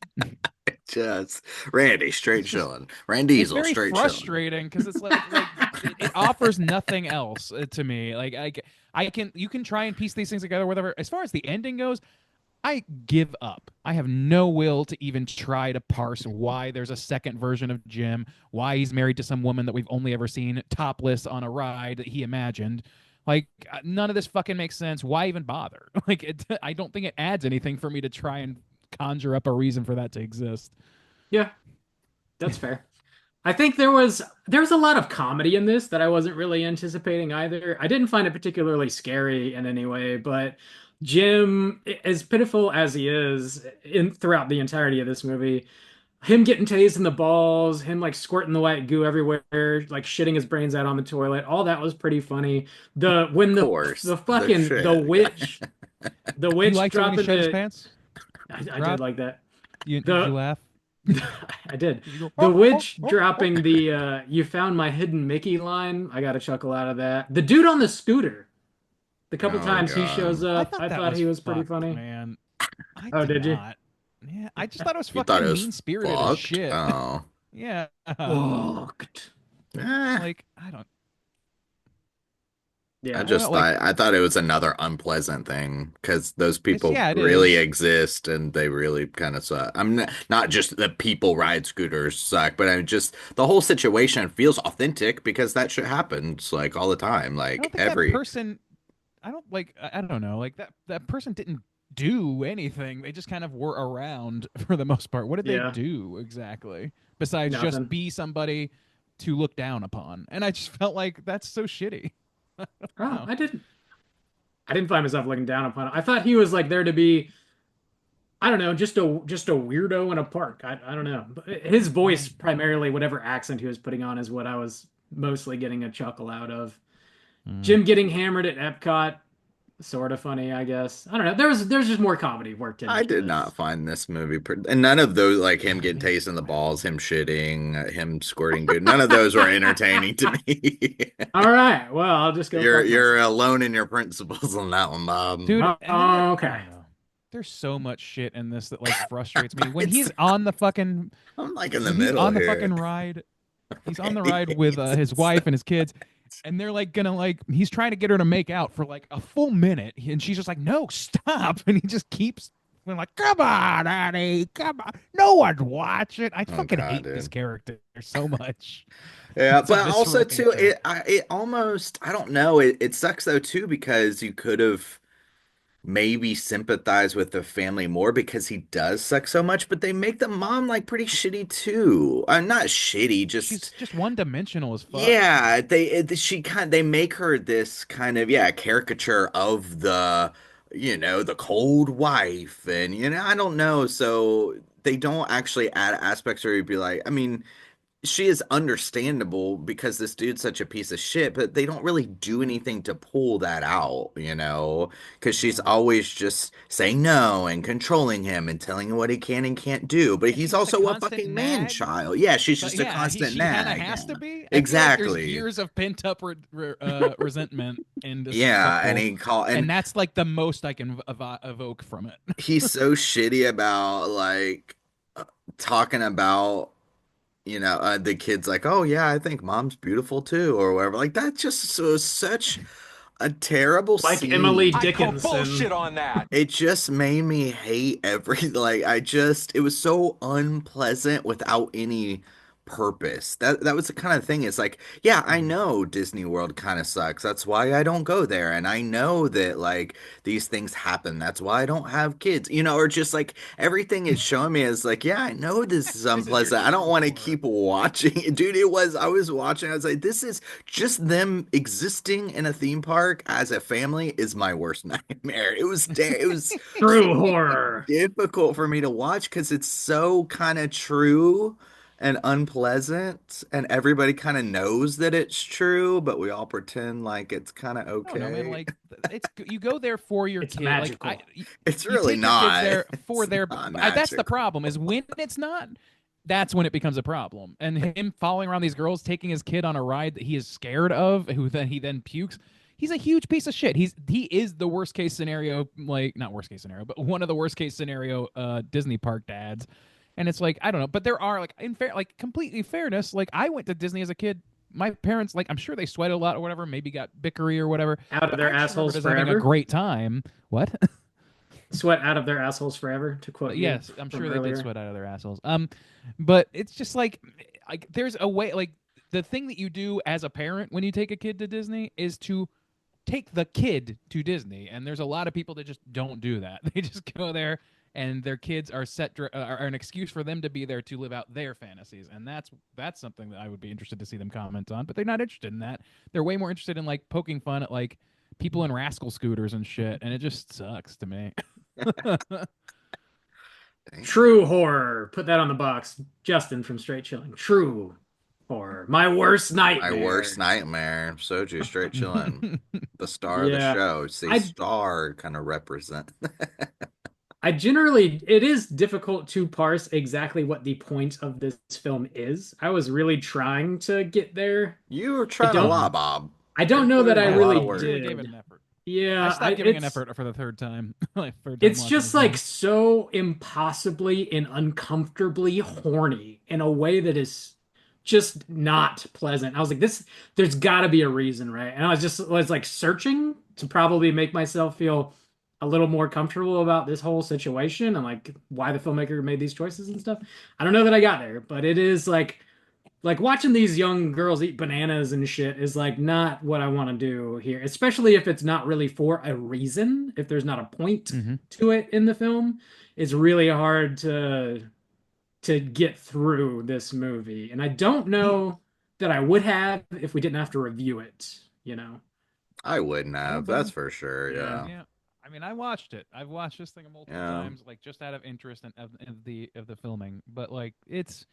Just Randy straight chilling. Randy It's Diesel very straight chilling. frustrating because it's like it offers nothing else to me. Like, you can try and piece these things together, whatever. As far as the ending goes, I give up. I have no will to even try to parse why there's a second version of Jim, why he's married to some woman that we've only ever seen topless on a ride that he imagined. Like, none of this fucking makes sense. Why even bother? Like, I don't think it adds anything for me to try and conjure up a reason for that to exist. Yeah, that's fair. I think there was a lot of comedy in this that I wasn't really anticipating either. I didn't find it particularly scary in any way, but Jim, as pitiful as he is in throughout the entirety of this movie, him getting tased in the balls, him like squirting the white goo everywhere, like shitting his brains out on the toilet, all that was pretty funny. When Of course, the the fucking shit. the You witch liked it when he dropping shit his the pants? I Rob? did like that. Did The- you laugh? I did. Did you go, The "Oh, witch oh, oh, dropping the "you found my hidden Mickey" line. I got a chuckle out of that. The dude on the scooter. The couple Oh, times he God. shows I up, thought I that thought he was pretty fucked, funny. man. I Oh, did you? not. Yeah, I just thought it was You fucking thought it was mean spirited as fucked? shit. Oh. Yeah. Fucked. Eh. Like, I don't. Yeah. I just Well, like- thought I thought it was another unpleasant thing because those people yeah, it really is. exist and they really kind of suck. I'm not just the people ride scooters suck, but I mean just the whole situation feels authentic because that shit happens like all the time. I Like don't think every that person. I don't know. Like, that person didn't do anything. They just kind of were around for the most part. What did Yeah. they do exactly besides Nothing. just be somebody to look down upon? And I just felt like that's so shitty. Oh, I didn't find myself looking down upon it. I thought he was like there to be, I don't know, just a weirdo in a park. I don't know. But his voice, primarily, whatever accent he was putting on, is what I was mostly getting a chuckle out of. Jim getting hammered at Epcot, sort of funny, I guess. I don't know. There's just more comedy worked into I did this. not find this movie and none of those like him getting tased in the balls, him shitting, him squirting good. None of those were entertaining to me. All right. Well, I'll just go. fuck You're myself. alone in your principles on that one, Bob. Dude. Oh, and then I okay. don't know. There's so much shit in this that like frustrates me. When he's on the fucking I'm like in the when he's middle on the here. fucking ride. He's on the ride with his wife and his kids, and they're like gonna like he's trying to get her to make out for like a full minute, and she's just like, "No, stop!" And he just keeps being like, "Come on, honey, come on, no one's watching." I fucking God, hate dude. this character so much. Yeah, It's a but also visceral too, hate. it almost I don't know. It sucks though too because you could have maybe sympathize with the family more because he does suck so much, but they make the mom like pretty shitty too. Not shitty, She's just just one dimensional as fuck. yeah. They make her this kind of caricature of the cold wife, and I don't know. So they don't actually add aspects where you'd be like, I mean. she is understandable because this dude's such a piece of shit, but they don't really do anything to pull that out, because she's always just saying no and controlling him and telling him what he can and can't do. But And he's she's just a also a constant fucking nag. man-child. Yeah, she's But just a yeah, constant she kind of nag. has Yeah. to be. I feel like Exactly. there's years of pent up resentment in this Yeah, and couple, and and that's like the most I can evoke from it. he's so shitty about talking about the kid's like, oh yeah, I think mom's beautiful too, or whatever. Like that just was such a terrible Like Emily scene. Dickinson. on that. It just made me hate it was so unpleasant without any purpose. That was the kind of thing. It's like, yeah, I know Disney World kind of sucks. That's why I don't go there. And I know that like these things happen. That's why I don't have kids. Or just like everything it's showing me is like, yeah, I know this is unpleasant. I don't want to keep watching. Dude, I was watching, I was like, this is just them existing in a theme park as a family is my worst nightmare. It was True horror. difficult for me to watch because it's so kind of true and unpleasant, and everybody kind of knows that it's true, but we all pretend like it's kind of I don't know, man. okay. Like you go there for your It's kid. magical. It's you really take your kids not. there for It's their. not That's the magical. problem. Is when it's not. That's when it becomes a problem. And him following around these girls, taking his kid on a ride that he is scared of, who he then pukes. He's a huge piece of shit. He is the worst case scenario, like not worst case scenario, but one of the worst case scenario Disney park dads. And it's like, I don't know, but there are completely fairness. Like I went to Disney as a kid. My parents, like I'm sure they sweated a lot or whatever, maybe got bickery or whatever. Out of but their I just assholes remember just having forever. a great time. What? Sweat out of their assholes forever, to quote you Yes, I'm from sure they earlier. did sweat out of their assholes. But it's just like there's a way. Like the thing that you do as a parent when you take a kid to Disney is to take the kid to Disney, and there's a lot of people that just don't do that. They just go there, and their kids are are an excuse for them to be there to live out their fantasies, and that's something that I would be interested to see them comment on. But they're not interested in that. They're way more interested in like poking fun at like people in rascal scooters and shit, and it just sucks to me. True horror. Put that on the box. Justin from Straight Chilling. True horror. My worst nightmare. My worst nightmare. Soju straight chilling. The star of the Yeah. show. See, I- star kind of represent. It is difficult to parse exactly what the point of this film is. I was really trying to get there. You were trying a don't- lot, Bob. I don't know that I A lot really of work. Really did. gave it an effort. Yeah, I stopped giving an it's- effort for the third time. Like, third time It's watching just the film. like so impossibly and uncomfortably horny in a way that is just not pleasant. I was like, there's got to be a reason, right? And I was like searching to probably make myself feel a little more comfortable about this whole situation and like why the filmmaker made these choices and stuff. I don't know that I got there, but it is like watching these young girls eat bananas and shit is like not what I want to do here, especially if it's not really for a reason, if there's not a point Mhm. to it in the film. It's really hard to get through this movie. And I don't know that I would have if we didn't have to review it, I wouldn't have. Okay. That's for sure. Yeah. Yeah. I mean, I watched it. I've watched this thing multiple Yeah. times, like just out of interest and of the filming. But like, it's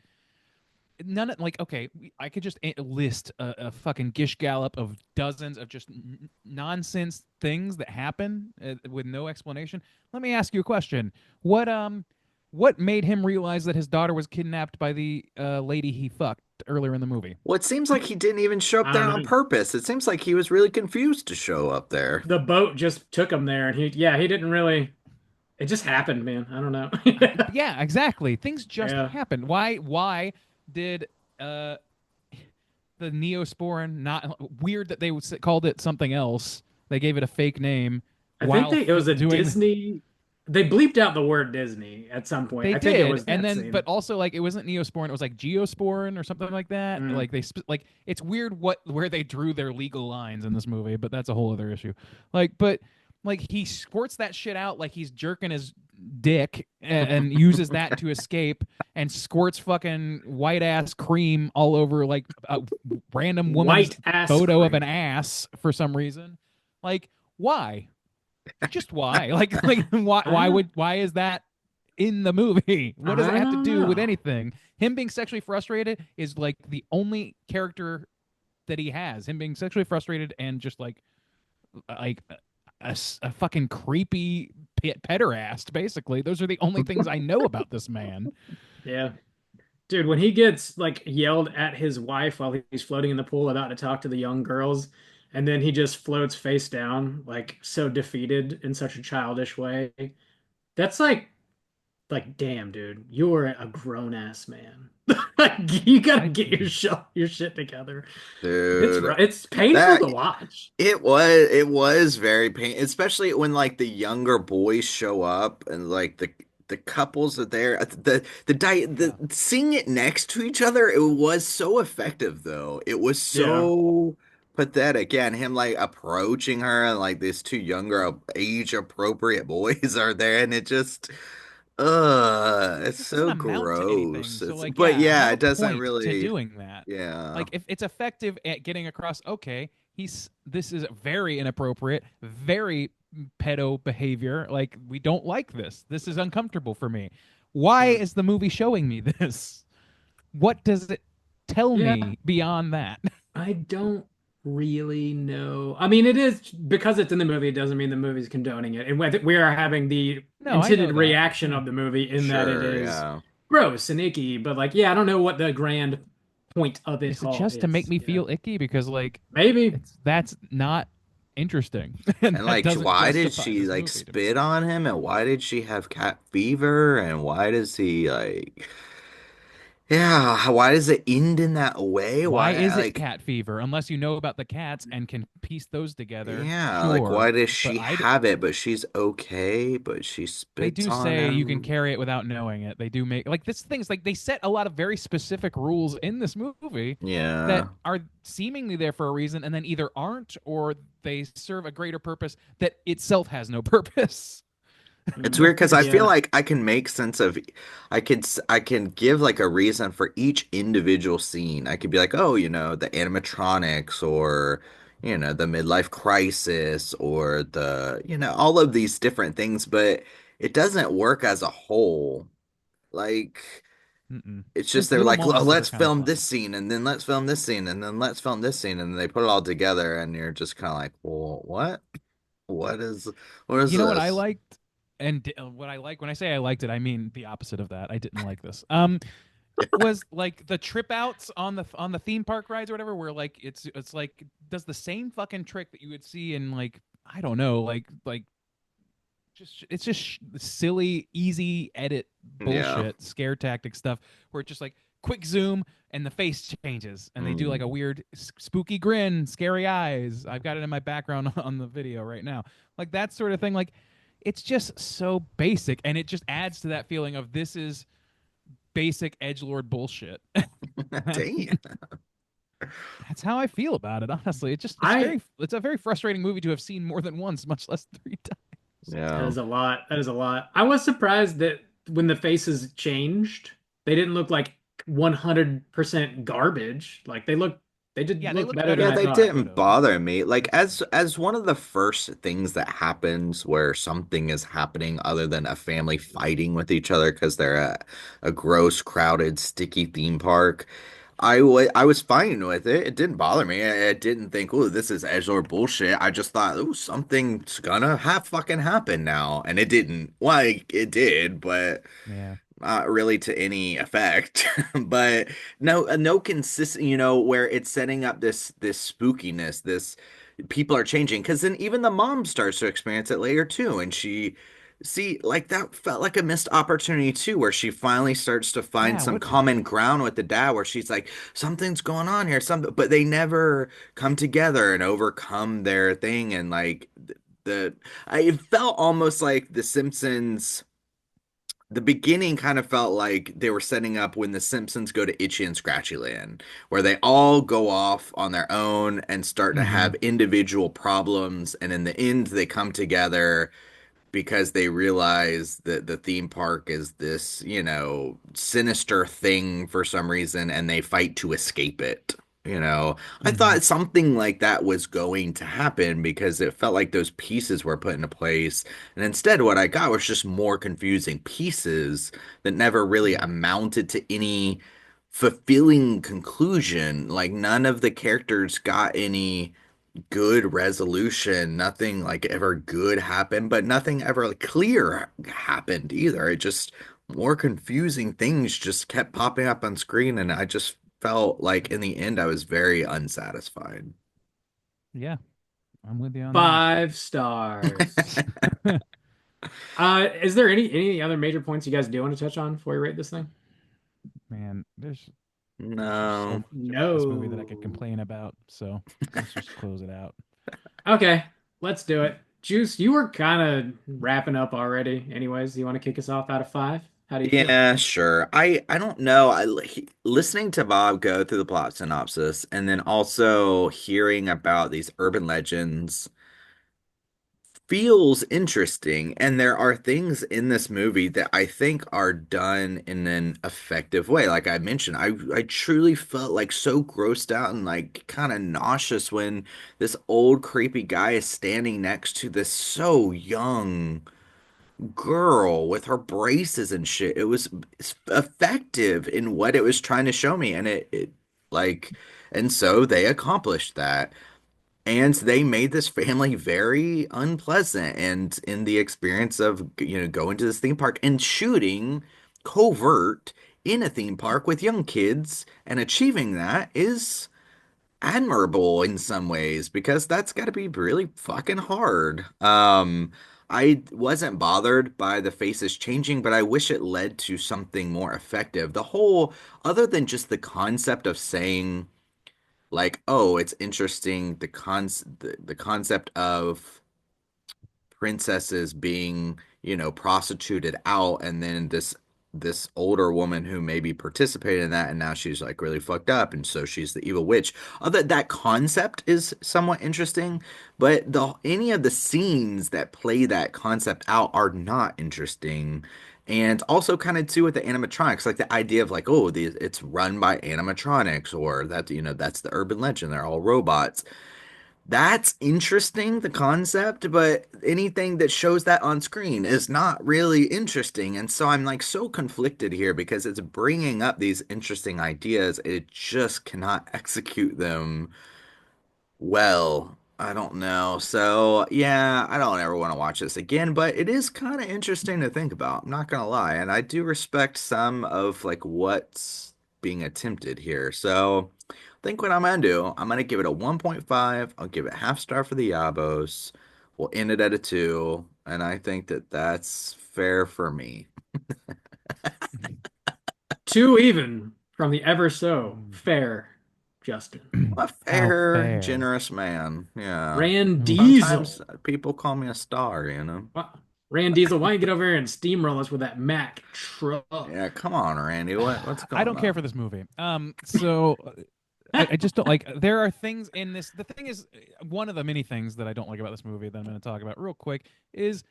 none of like okay, I could just list a fucking gish gallop of dozens of just nonsense things that happen with no explanation. Let me ask you a question. What made him realize that his daughter was kidnapped by the lady he fucked earlier in the movie? Well, it seems like he didn't even show up there on purpose. It seems like he was really confused to show up there. The boat just took him there, and he didn't really. It just happened, man. I don't know. Yeah, exactly. Things just Yeah. happened. Why did the Neosporin not weird that they called it something else? They gave it a fake name. I while think it was a doing- Disney. They bleeped out the word Disney at some point. They I think did, it was and that then scene. but also like it wasn't Neosporin. It was like Geosporin or something like that. Mm. Like like it's weird where they drew their legal lines in this movie, but that's a whole other issue. But he squirts that shit out like he's jerking his dick and uses that to escape and squirts fucking white ass cream all over like a random woman's White ass photo of cream. an ass for some reason. Like why? Just why? Like why is that in the movie? What does it I have to don't do with know. anything? Him being sexually frustrated is like the only character that he has. Him being sexually frustrated and just like a fucking creepy pederast, basically. Those are the only things I know about this man. Yeah. Dude, when he gets like yelled at his wife while he's floating in the pool about to talk to the young girls, and then he just floats face down, like so defeated in such a childish way. That's like, damn, dude, you're a grown ass man. Like, you gotta get your shit together. Dude, It's painful that to watch. it was very pain, especially when like the younger boys show up and like the couples are there. The seeing it next to each other, it was so effective though. It was Yeah. so pathetic. Yeah, and him like approaching her and like these two younger age appropriate boys are there, and it just it's It doesn't so amount to anything. gross. So It's like, but yeah, yeah, have it a doesn't point to really. doing that. Yeah. Like if it's effective at getting across, okay, this is very inappropriate, very pedo behavior. Like we don't like this. This is uncomfortable for me. Why Mm. is the movie showing me this? What does it tell Yeah, me beyond that? I don't really know. I mean, it is because it's in the movie, it doesn't mean the movie's condoning it. And whether we are having the No, I intended know that. reaction Yeah. of the movie in that it Sure, is yeah. gross and icky, but like, yeah, I don't know what the grand point of it Is it all just to make is. me Yeah. feel icky? Because like Maybe. that's not interesting, and And that like, doesn't why did justify she this like movie to me. spit on him? And why did she have cat fever? And why does he like, yeah, why does it end in that way? Why Why, is it like, cat fever? Unless you know about the cats and can piece those together, yeah, like, why sure. does But she have it, but she's okay, but she they spits do on say you can him? carry it without knowing it. They do make like this things like they set a lot of very specific rules in this movie that Yeah. are seemingly there for a reason and then either aren't or they serve a greater purpose that itself has no purpose. It's weird because I feel Yeah. like I can make sense of, I can give like a reason for each individual scene. I could be like, oh, the animatronics or, the midlife crisis or all of these different things, but it doesn't work as a whole. Like, Mm-mm. it's just There's they're little like, moments that are let's kind of film this fun. scene and then let's film this scene and then let's film this scene and they put it all together and you're just kind of like, well, what? What is, what is You know what I this? liked? And what I like when I say I liked it, I mean the opposite of that. I didn't like this. Was like the trip outs on the theme park rides or whatever, where like it's like does the same fucking trick that you would see in like I don't know, like just it's just silly, easy edit Yeah. bullshit, scare tactic stuff, where it's just like quick zoom and the face changes and they do like a Mm. weird spooky grin, scary eyes. I've got it in my background on the video right now, like that sort of thing. Like it's just so basic and it just adds to that feeling of this is basic edge lord bullshit. Damn. That's how I feel about it, honestly. I It's a very frustrating movie to have seen more than once, much less three times. That Yeah. is a lot. That is a lot. I was surprised that when the faces changed, they didn't look like 100% garbage. Like they did Yeah, they look looked better better than Yeah, I than they they thought. should didn't have. bother me. Like as one of the first things that happens where something is happening other than a family fighting with each other because they're at a gross, crowded, sticky theme park. I was fine with it. It didn't bother me. I didn't think, oh, this is edgelord bullshit. I just thought, oh, something's gonna have fucking happen now. And it didn't. Like, it did, but Yeah. not really to any effect. But no consistent, where it's setting up this spookiness, this people are changing. Because then even the mom starts to experience it later too, and she see like that felt like a missed opportunity too, where she finally starts to find Yeah, some what common ground with the dad, where she's like, something's going on here, something, but they never come together and overcome their thing, and like the I it felt almost like The Simpsons. The beginning kind of felt like they were setting up when the Simpsons go to Itchy and Scratchy Land, where they all go off on their own and start to mm-hmm. have individual problems, and in the end, they come together because they realize that the theme park is this, sinister thing for some reason, and they fight to escape it. I thought something like that was going to happen because it felt like those pieces were put into place. And instead, what I got was just more confusing pieces that never really amounted to any fulfilling conclusion. Like, none of the characters got any good resolution. Nothing like ever good happened, but nothing ever like clear happened either. It just more confusing things just kept popping up on screen, and I just felt like in the end I was very unsatisfied. Yeah, I'm with you on 5 stars. Is there any other major points you guys do want to touch on before we rate this thing? Man, there's just so No. much about this movie that I could No. complain about. So let's just close it out. Okay, let's do it. Juice, you were kind of wrapping up already. Anyways, you want to kick us off out of 5? How do you feel? Yeah, sure. I don't know. Listening to Bob go through the plot synopsis and then also hearing about these urban legends feels interesting. And there are things in this movie that I think are done in an effective way. Like I mentioned, I truly felt like so grossed out and like kind of nauseous when this old creepy guy is standing next to this so young girl with her braces and shit. It was effective in what it was trying to show me, and it like, and so they accomplished that. And they made this family very unpleasant. And in the experience of, going to this theme park and shooting covert in a theme park with young kids and achieving that is admirable in some ways because that's got to be really fucking hard. I wasn't bothered by the faces changing, but I wish it led to something more effective. The whole, other than just the concept of saying, like, oh, it's interesting, the concept of princesses being, prostituted out, and then this older woman who maybe participated in that, and now she's like really fucked up, and so she's the evil witch. Other that concept is somewhat interesting, but the any of the scenes that play that concept out are not interesting. And also kind of too with the animatronics, like the idea of like, oh, it's run by animatronics, or that, that's the urban legend, they're all robots. That's interesting, the concept, but anything that shows that on screen is not really interesting. And so I'm like so conflicted here because it's bringing up these interesting ideas. It just cannot execute them well. I don't know. So, yeah, I don't ever want to watch this again, but it is kind of interesting to think about. I'm not gonna lie. And I do respect some of like what's being attempted here. So, I think what I'm gonna do, I'm gonna give it a 1.5. I'll give it half star for the Yabos. We'll end it at a 2, and I think that that's fair for me. 2 even from the ever so fair Justin. A How fair, fair. generous man. Yeah. Rand Sometimes Diesel. people call me a star. Rand Diesel, why don't you get over here and steamroll us with that Mack truck? Yeah, come on, Randy. What's going I don't care on? for this movie. So I just don't like. There are things in this. The thing is, one of the many things that I don't like about this movie that I'm going to talk about real quick is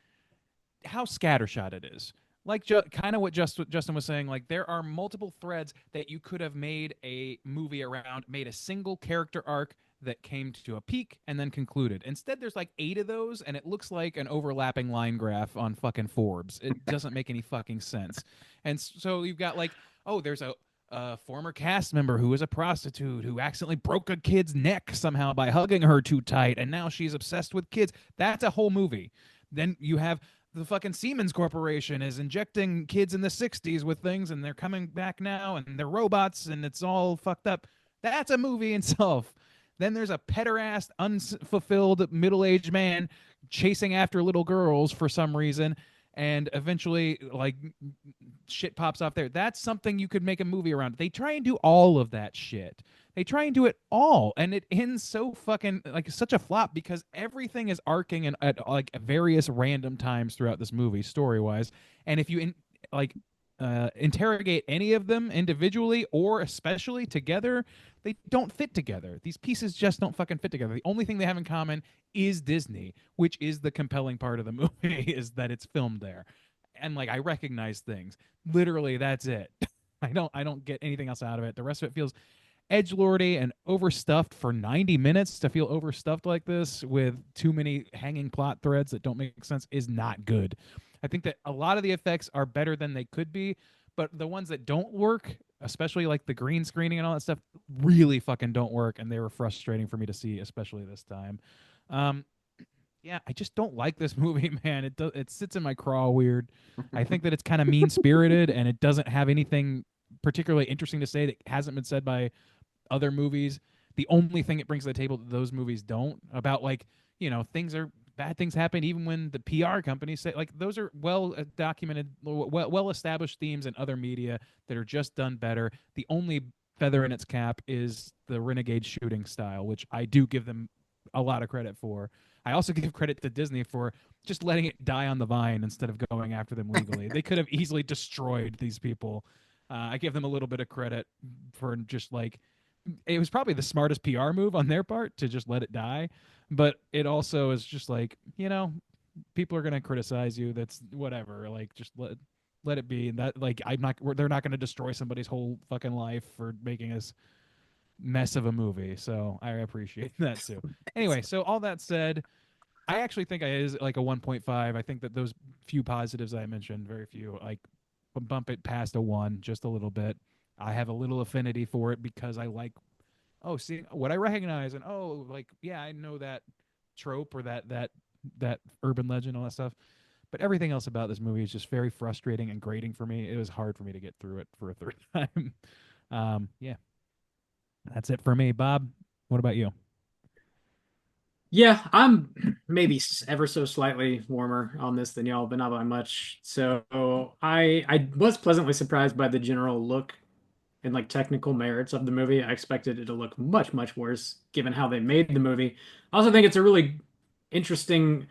how scattershot it is. Like kind of what Justin was saying. Like there are multiple threads that you could have made a movie around, made a single character arc that came to a peak and then concluded. Instead, there's like 8 of those, and it looks like an overlapping line graph on fucking Forbes. It doesn't make any fucking sense. And so you've got like, oh, there's a former cast member who was a prostitute who accidentally broke a kid's neck somehow by hugging her too tight, and now she's obsessed with kids. That's a whole movie. Then you have the fucking Siemens Corporation is injecting kids in the 60s with things, and they're coming back now, and they're robots, and it's all fucked up. That's a movie in itself. Then there's a pederast, unfulfilled middle-aged man chasing after little girls for some reason, and eventually, like, shit pops off there. That's something you could make a movie around. They try and do all of that shit. They try and do it all, and it ends so fucking like such a flop because everything is arcing and at like various random times throughout this movie, story wise. And if you like interrogate any of them individually or especially together, they don't fit together. These pieces just don't fucking fit together. The only thing they have in common is Disney, which is the compelling part of the movie, is that it's filmed there. And like I recognize things. Literally, that's it. I don't get anything else out of it. The rest of it feels edgelordy and overstuffed for 90 minutes. To feel overstuffed like this with too many hanging plot threads that don't make sense is not good. I think that a lot of the effects are better than they could be, but the ones that don't work, especially like the green screening and all that stuff, really fucking don't work, and they were frustrating for me to see, especially this time. Um, yeah, I just don't like this movie, man. It sits in my craw weird. I think that it's kind of mean spirited, and it doesn't have anything particularly interesting to say that hasn't been said by other movies. The only thing it brings to the table that those movies don't, about like, things are bad, things happen even when the PR companies say, like, those are well documented, well established themes in other media that are just done better. The only feather in its cap is the renegade shooting style, which I do give them a lot of credit for. I also give credit to Disney for just letting it die on the vine instead of going after them legally. They could have easily destroyed these people. I give them a little bit of credit for just like, it was probably the smartest PR move on their part to just let it die. But it also is just like, people are going to criticize you. That's whatever. Like, just let it be. And that, like, they're not going to destroy somebody's whole fucking life for making us mess of a movie. So I appreciate that too. Anyway, so all that said, I actually think it is like a 1.5. I think that those few positives I mentioned, very few, like bump it past a 1 just a little bit. I have a little affinity for it because I like, seeing what I recognize, and like, yeah, I know that trope or that urban legend, all that stuff. But everything else about this movie is just very frustrating and grating for me. It was hard for me to get through it for a third time. Yeah. That's it for me. Bob, what about you? Yeah, I'm maybe ever so slightly warmer on this than y'all, but not by much. So I was pleasantly surprised by the general look and like technical merits of the movie. I expected it to look much, much worse given how they made the movie. I also think it's a really interesting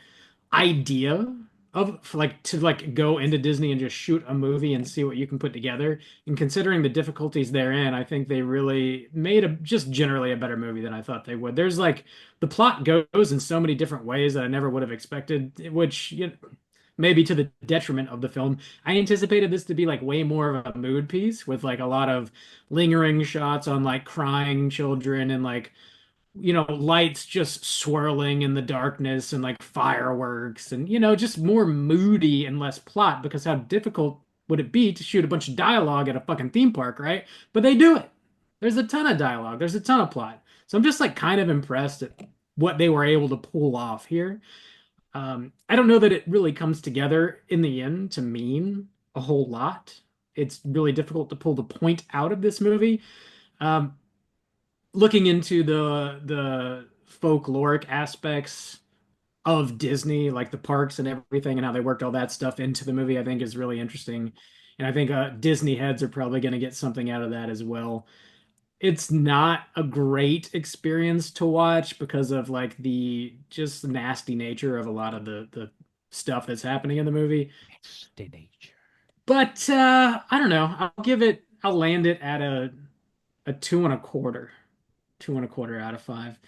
idea of for, like, to like go into Disney and just shoot a movie and see what you can put together. And considering the difficulties therein, I think they really made a just generally a better movie than I thought they would. There's like the plot goes in so many different ways that I never would have expected, which maybe to the detriment of the film. I anticipated this to be like way more of a mood piece with like a lot of lingering shots on like crying children and like lights just swirling in the darkness and like fireworks and just more moody and less plot, because how difficult would it be to shoot a bunch of dialogue at a fucking theme park, right? But they do it. There's a ton of dialogue, there's a ton of plot. So I'm just like kind of impressed at what they were able to pull off here. I don't know that it really comes together in the end to mean a whole lot. It's really difficult to pull the point out of this movie. Um, Looking into the folkloric aspects of Disney, like the parks and everything, and how they worked all that stuff into the movie, I think is really interesting. And I think Disney heads are probably going to get something out of that as well. It's not a great experience to watch because of like the just nasty nature of a lot of the stuff that's happening in the movie. Nasty nature. But I don't know. I'll land it at a 2.25. 2.25 out of 5.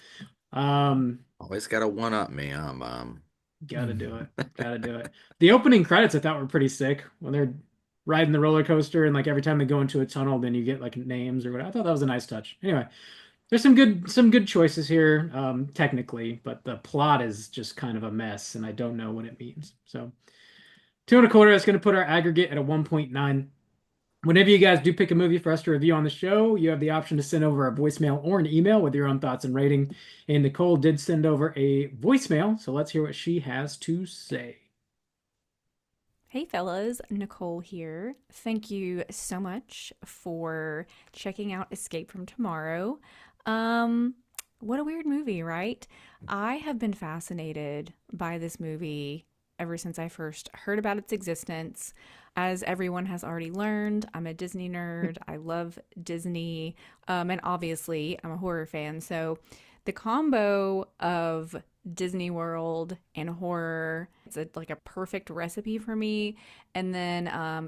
Always got to one up me, Mom. Gotta do it. Gotta do it. The opening credits I thought were pretty sick when they're riding the roller coaster, and like every time they go into a tunnel, then you get like names or whatever. I thought that was a nice touch. Anyway, there's some good choices here, technically, but the plot is just kind of a mess, and I don't know what it means. So 2.25 is going to put our aggregate at a 1.9. Whenever you guys do pick a movie for us to review on the show, you have the option to send over a voicemail or an email with your own thoughts and rating. And Nicole did send over a voicemail, so let's hear what she has to say. Hey fellas, Nicole here. Thank you so much for checking out Escape from Tomorrow. What a weird movie, right? I have been fascinated by this movie ever since I first heard about its existence. As everyone has already learned, I'm a Disney nerd. I love Disney. And obviously, I'm a horror fan. So the combo of Disney World and horror, it's like a perfect recipe for me. And then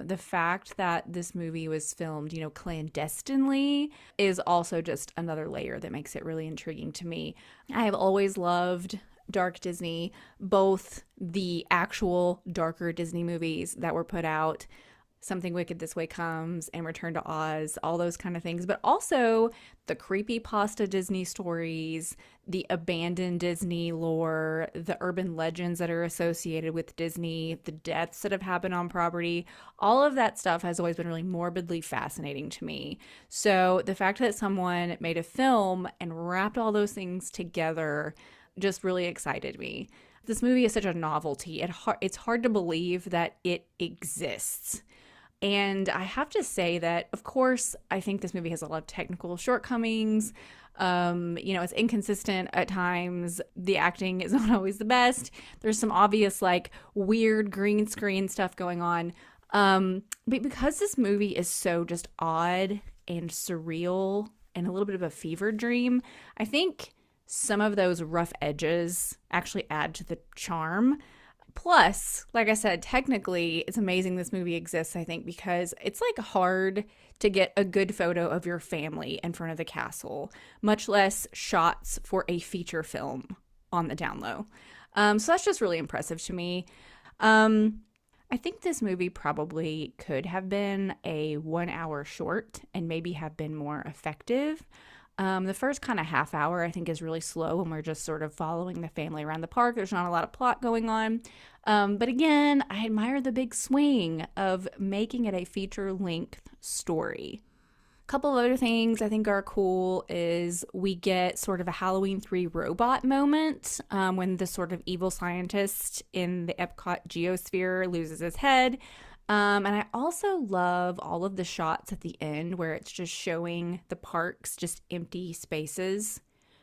the fact that this movie was filmed, clandestinely is also just another layer that makes it really intriguing to me. I have always loved dark Disney, both the actual darker Disney movies that were put out Something Wicked This Way Comes and Return to Oz, all those kind of things, but also the creepy pasta Disney stories, the abandoned Disney lore, the urban legends that are associated with Disney, the deaths that have happened on property. All of that stuff has always been really morbidly fascinating to me. So the fact that someone made a film and wrapped all those things together just really excited me. This movie is such a novelty. It's hard to believe that it exists. And I have to say that, of course, I think this movie has a lot of technical shortcomings. It's inconsistent at times. The acting is not always the best. There's some obvious, like, weird green screen stuff going on. But because this movie is so just odd and surreal and a little bit of a fever dream, I think some of those rough edges actually add to the charm. Plus, like I said, technically, it's amazing this movie exists, I think, because it's like hard to get a good photo of your family in front of the castle, much less shots for a feature film on the down low. So that's just really impressive to me. I think this movie probably could have been a 1 hour short and maybe have been more effective. The first kind of half hour, I think, is really slow when we're just sort of following the family around the park. There's not a lot of plot going on. But again, I admire the big swing of making it a feature-length story. A couple of other things I think are cool is we get sort of a Halloween 3 robot moment when the sort of evil scientist in the Epcot geosphere loses his head. And I also love all of the shots at the end where it's just showing the parks just empty spaces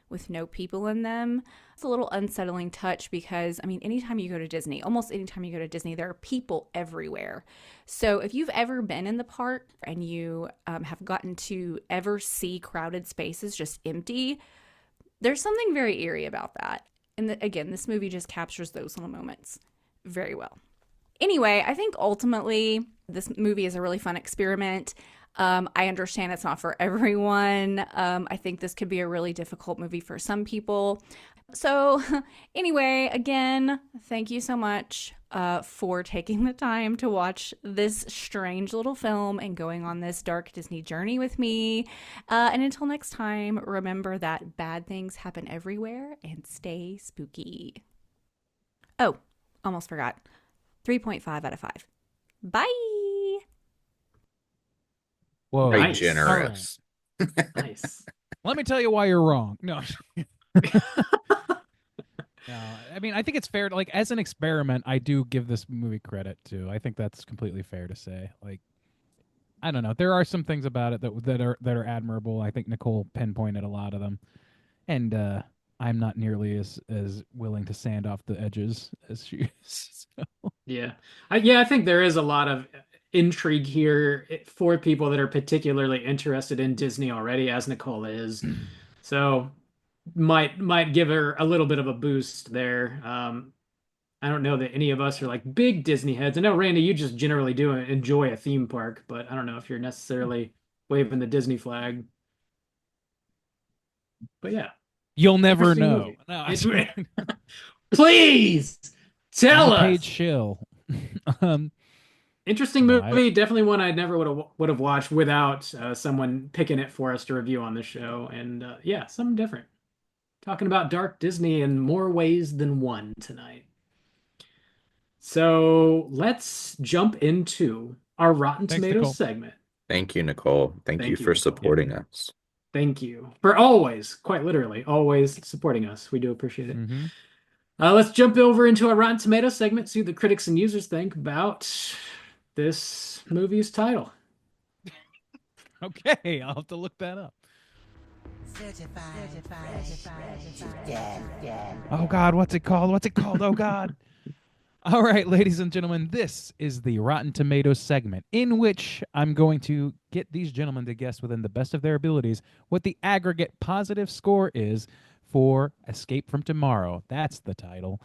with no people in them. It's a little unsettling touch because, I mean, anytime you go to Disney, almost anytime you go to Disney, there are people everywhere. So if you've ever been in the park and you have gotten to ever see crowded spaces just empty, there's something very eerie about that. And again, this movie just captures those little moments very well. Anyway, I think ultimately this movie is a really fun experiment. I understand it's not for everyone. I think this could be a really difficult movie for some people. So anyway, again, thank you so much for taking the time to watch this strange little film and going on this dark Disney journey with me. And until next time, remember that bad things happen everywhere and stay spooky. Oh, almost forgot. 3.5 out of 5. Bye. Whoa. Very Nice. generous. Nice. Let me tell you why you're wrong. No. No, I mean, I think it's fair. Like, as an experiment, I do give this movie credit too. I think that's completely fair to say. Like, I don't know. There are some things about it that are admirable. I think Nicole pinpointed a lot of them, and I'm not nearly as willing to sand off the edges as she is. So. Yeah. I think there is a lot of intrigue here for people that are particularly interested in Disney already, as Nicole is. So might give her a little bit of a boost there. I don't know that any of us are like big Disney heads. I know, Randy, you just generally do enjoy a theme park, but I don't know if you're necessarily waving the Disney flag. But yeah. You'll never Interesting know. movie. No, Please tell us. Paige Schill. Interesting movie. Definitely one I never would have watched without someone picking it for us to review on the show. And yeah, something different. Talking about dark Disney in more ways than one tonight. So let's jump into our Rotten Tomatoes Nicole. segment. Thank you, Nicole. Thank you for Nicole. supporting us. Thank you for always, quite literally, always supporting us. We do appreciate it. Mm-hmm. Let's jump over into our Rotten Tomatoes segment, see what the critics and users think about this movie's title. Okay, I'll have to look that up. Oh God, what's it called? What's it called? Oh God. All right, ladies and gentlemen, this is the Rotten Tomatoes segment in which I'm going to get these gentlemen to guess within the best of their abilities what the aggregate positive score is for Escape from Tomorrow. That's the title.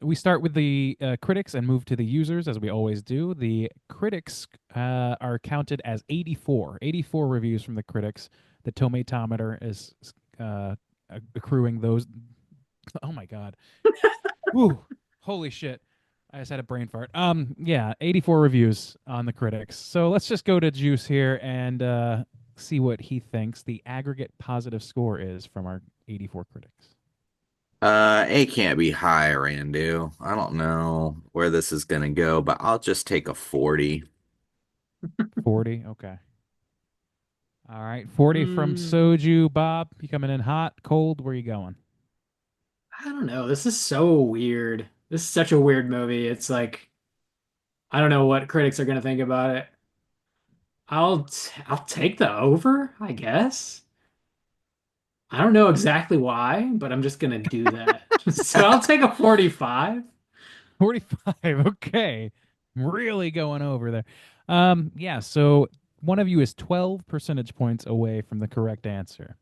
We start with the critics and move to the users, as we always do. The critics are counted as 84 reviews from the critics. The Tomatometer is accruing those. Oh my God. Woo, holy shit. I just had a brain fart. Yeah, 84 reviews on the critics. So let's just go to Juice here and see what he thinks the aggregate positive score is from our 84 critics. It can't be high, Randu. I don't know where this is gonna go, but I'll just take a 40. 40, okay. All right, 40 from Soju. Bob, you coming in hot, cold? Where you going? I don't know. This is so weird. This is such a weird movie. It's like I don't know what critics are gonna think about it. I'll take the over, I guess. I don't know exactly why, but I'm just gonna do that. So I'll take a 45. 45, okay. Really going over there. Yeah, so one of you is 12 percentage points away from the correct answer.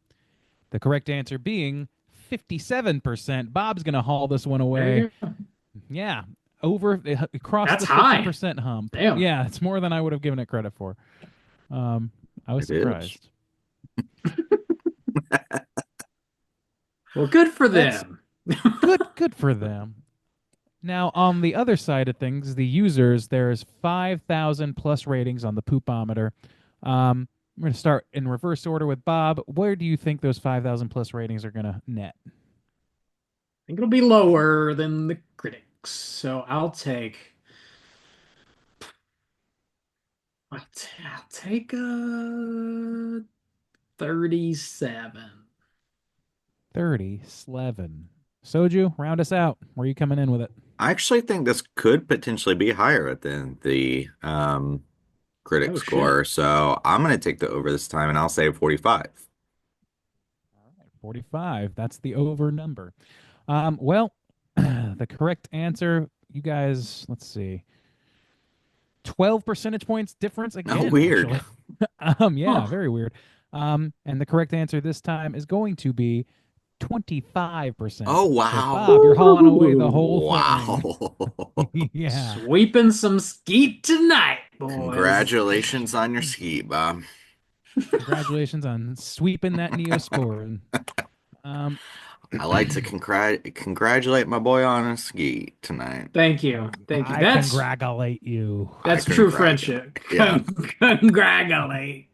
The correct answer being 57%. Bob's going to haul this one away. Yeah, across That's the high. 50% hump. Damn. Yeah, it's more than I would have given it credit for. I was It is. surprised. Well, good for them. Good for them. Now, on the other side of things, the users, there's 5,000 plus ratings on the Poopometer. We're going to start in reverse order with Bob. Where do you think those 5,000 plus ratings are going to net? I think it'll be lower than the critics. So I'll take a 37. 37. Soju, round us out. Where are you coming in with it? I actually think this could potentially be higher than the critic Oh, shit. score. So I'm going to take the over this time and I'll say 45. All right, 45. That's the over number. Well, the correct answer, you guys, let's see. 12 percentage points difference again. Oh, weird. Actually. Yeah, Huh. very weird. And the correct answer this time is going to be 25%. Oh, So, wow. Bob, you're hauling away the whole Wow. thing. Yeah. Sweeping some skeet tonight, boys. Congratulations on your ski, Bob. Congratulations on sweeping that Neosporin. I like to congratulate my boy on a ski tonight. Thank you. Thank you. I That's congratulate you. that's I true congrat- friendship. Yeah. Congratulate.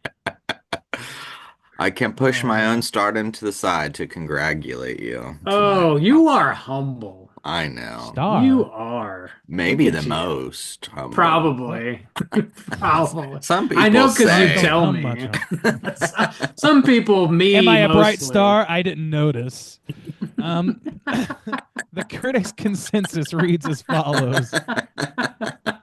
I can push my own stardom to the side to congratulate you. Oh, you are humble. I know. Star. You are. Maybe Look the at you. most. humble. Probably. Probably. Some people I know because say. you tell Don't me. much Some people, me. Am I a bright mostly. star? I didn't notice. The critics' consensus reads as follows.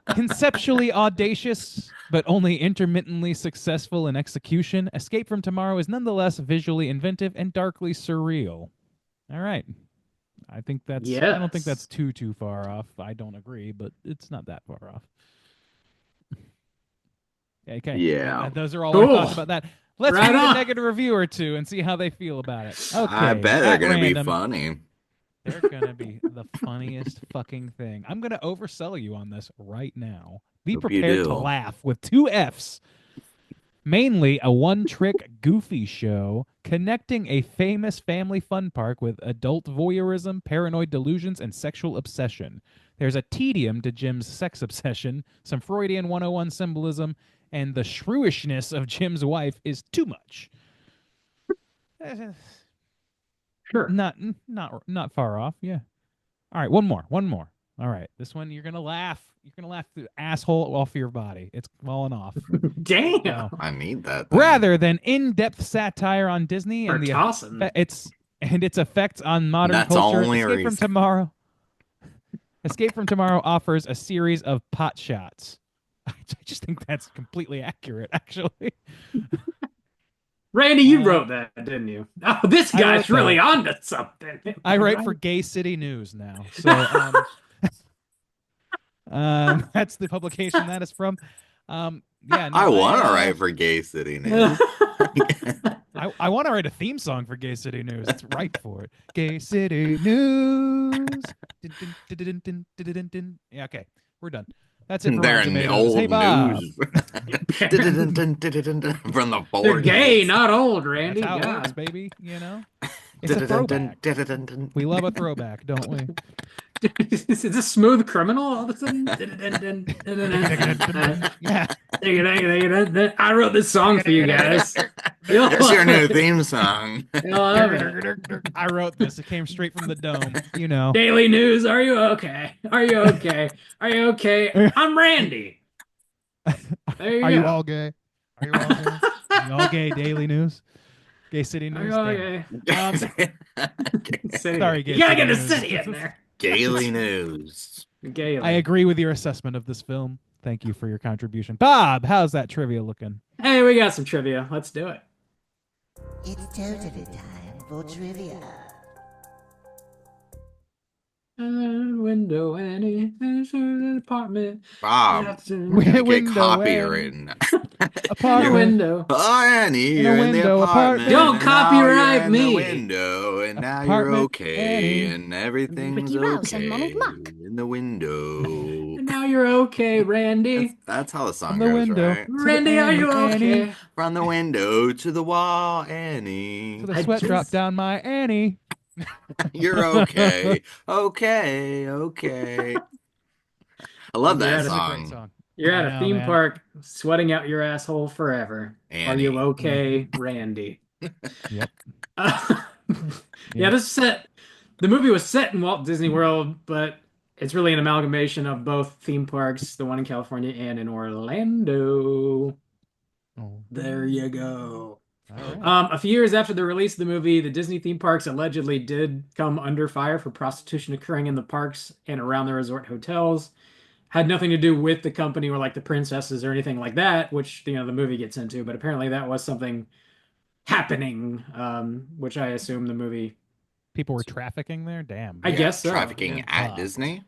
Conceptually audacious, but only intermittently successful in execution, Escape from Tomorrow is nonetheless visually inventive and darkly surreal. All right. I think that's I don't think Yes. that's too far off. I don't agree, but it's not that far off. Okay. Yeah. Those are all Cool. our thoughts about that. Let's Right read a on. negative review or two and see how they feel about it. Okay. I bet they're at going to be random, funny. They're going to be the funniest fucking thing. I'm going to oversell you on this right now. Be Hope you prepared to do. laugh with two Fs. Mainly a one-trick goofy show connecting a famous family fun park with adult voyeurism, paranoid delusions, and sexual obsession. There's a tedium to Jim's sex obsession, some Freudian 101 symbolism, and the shrewishness of Jim's wife is too much. Sure. Not far off. Yeah. All right, one more. All right, this one you're gonna laugh. You're gonna laugh the asshole off your body. It's falling off. Damn. So, I need that thing. rather than in-depth satire on Disney Or and tossing. its effects on modern That's culture, only a Escape from reason. Tomorrow. Escape from Tomorrow offers a series of pot shots. I just think that's completely accurate, actually. Randy, you wrote that, didn't you? Oh, this I guy's wrote really that. onto something. I write for Gay City News now, so that's the publication that is from. Yeah, no, I want to uh, write for Gay City News. I want to write a theme song for Gay City News. It's right for it. Gay City News. Yeah, okay, we're done. That's it. For They're Rotten in the Tomatoes. old Hey, Bob. news. From the 40s. They're gay, not old, Randy. That's how it God. works, baby. You know, it's a throwback. We love a throwback, don't we? Is this Smooth Criminal all of a sudden? Yeah. I wrote this song for you guys. You'll There's your love new it. theme song. You'll love it. I wrote this. It came straight from the dome. You know. Daily News, are you okay? Are you okay? Are you okay? I'm Randy. There you Are go. you all gay? Are you all gay? Are you all gay? Daily News. Gay City Are News. you Damn. okay? City. Sorry, Gay You gotta City get the News. city in there. Daily News. Gaily. I agree with your assessment of this film. Thank you for your contribution. Bob, how's that trivia looking? Hey, we got some trivia. Let's do it. It's totally time for trivia. Window Annie, apartment. Bob, Window get copywritten. Apartment. Window. Oh, Annie, In a you're in the window apartment. apartment. Don't and now copyright you're in me. the window, and now you're Apartment okay, Annie. and everything's Ricky Rouse and okay. Ronald Muck. In the window. And now you're okay, Randy. That's how the song From the goes, window. right? Randy, are you Annie. okay? From the window to the wall, Annie. So the I sweat just- dropped down my Annie. You're okay. Okay. I love Yeah, that that's a Great song. song. You're at I a know, theme man. park, sweating out your asshole forever. Are you Annie. okay, Randy? Yep. Yeah, this is set. The movie was set in Walt Disney World, but it's really an amalgamation of both theme parks, the one in California and in Orlando. Oh. There you go. All right. A few years after the release of the movie, the Disney theme parks allegedly did come under fire for prostitution occurring in the parks and around the resort hotels. Had nothing to do with the company or like the princesses or anything like that, which the movie gets into. But apparently that was something happening, which I assume the movie. People were trafficking there? Damn. I guess so. Trafficking Yeah. at Fuck. Disney?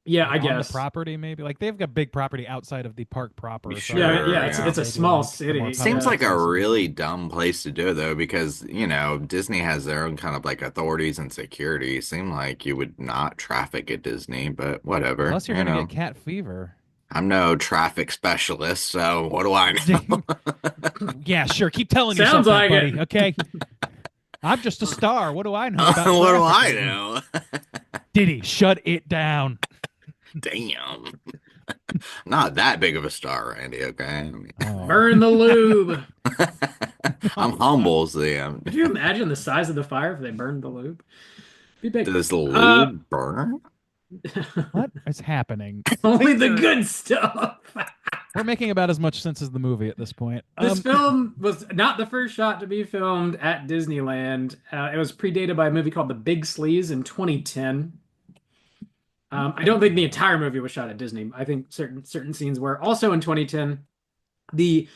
Yeah, I On guess. the property, maybe. Like they've got big property outside of the park proper. so Sure, Yeah, it's a maybe, small like, the city. more Seems Yeah. like a really dumb place to do it though, because Disney has their own kind of like authorities and security. Seem like you would not traffic at Disney, but whatever. Unless you're you gonna know. get cat fever. I'm no traffic specialist, so what do I know? Yeah, sure. Keep telling Sounds yourself that, like buddy. it. Okay. I'm just a star. What do I know about What do I trafficking? know? Diddy, shut it down. Damn. Not that big of a star, Randy, okay? I mean, Oh. Burn the lube. I'm humble, Sam. Could you imagine the size of the fire if they burned the lube? Be big. Does the lube Uh, burn? What is happening? Only the good stuff. We're making about as much sense as the movie at this point. This film was not the first shot to be filmed at Disneyland. It was predated by a movie called The Big Sleaze in 2010. I don't think the entire movie was shot at Disney. I think certain scenes were. Also in 2010, the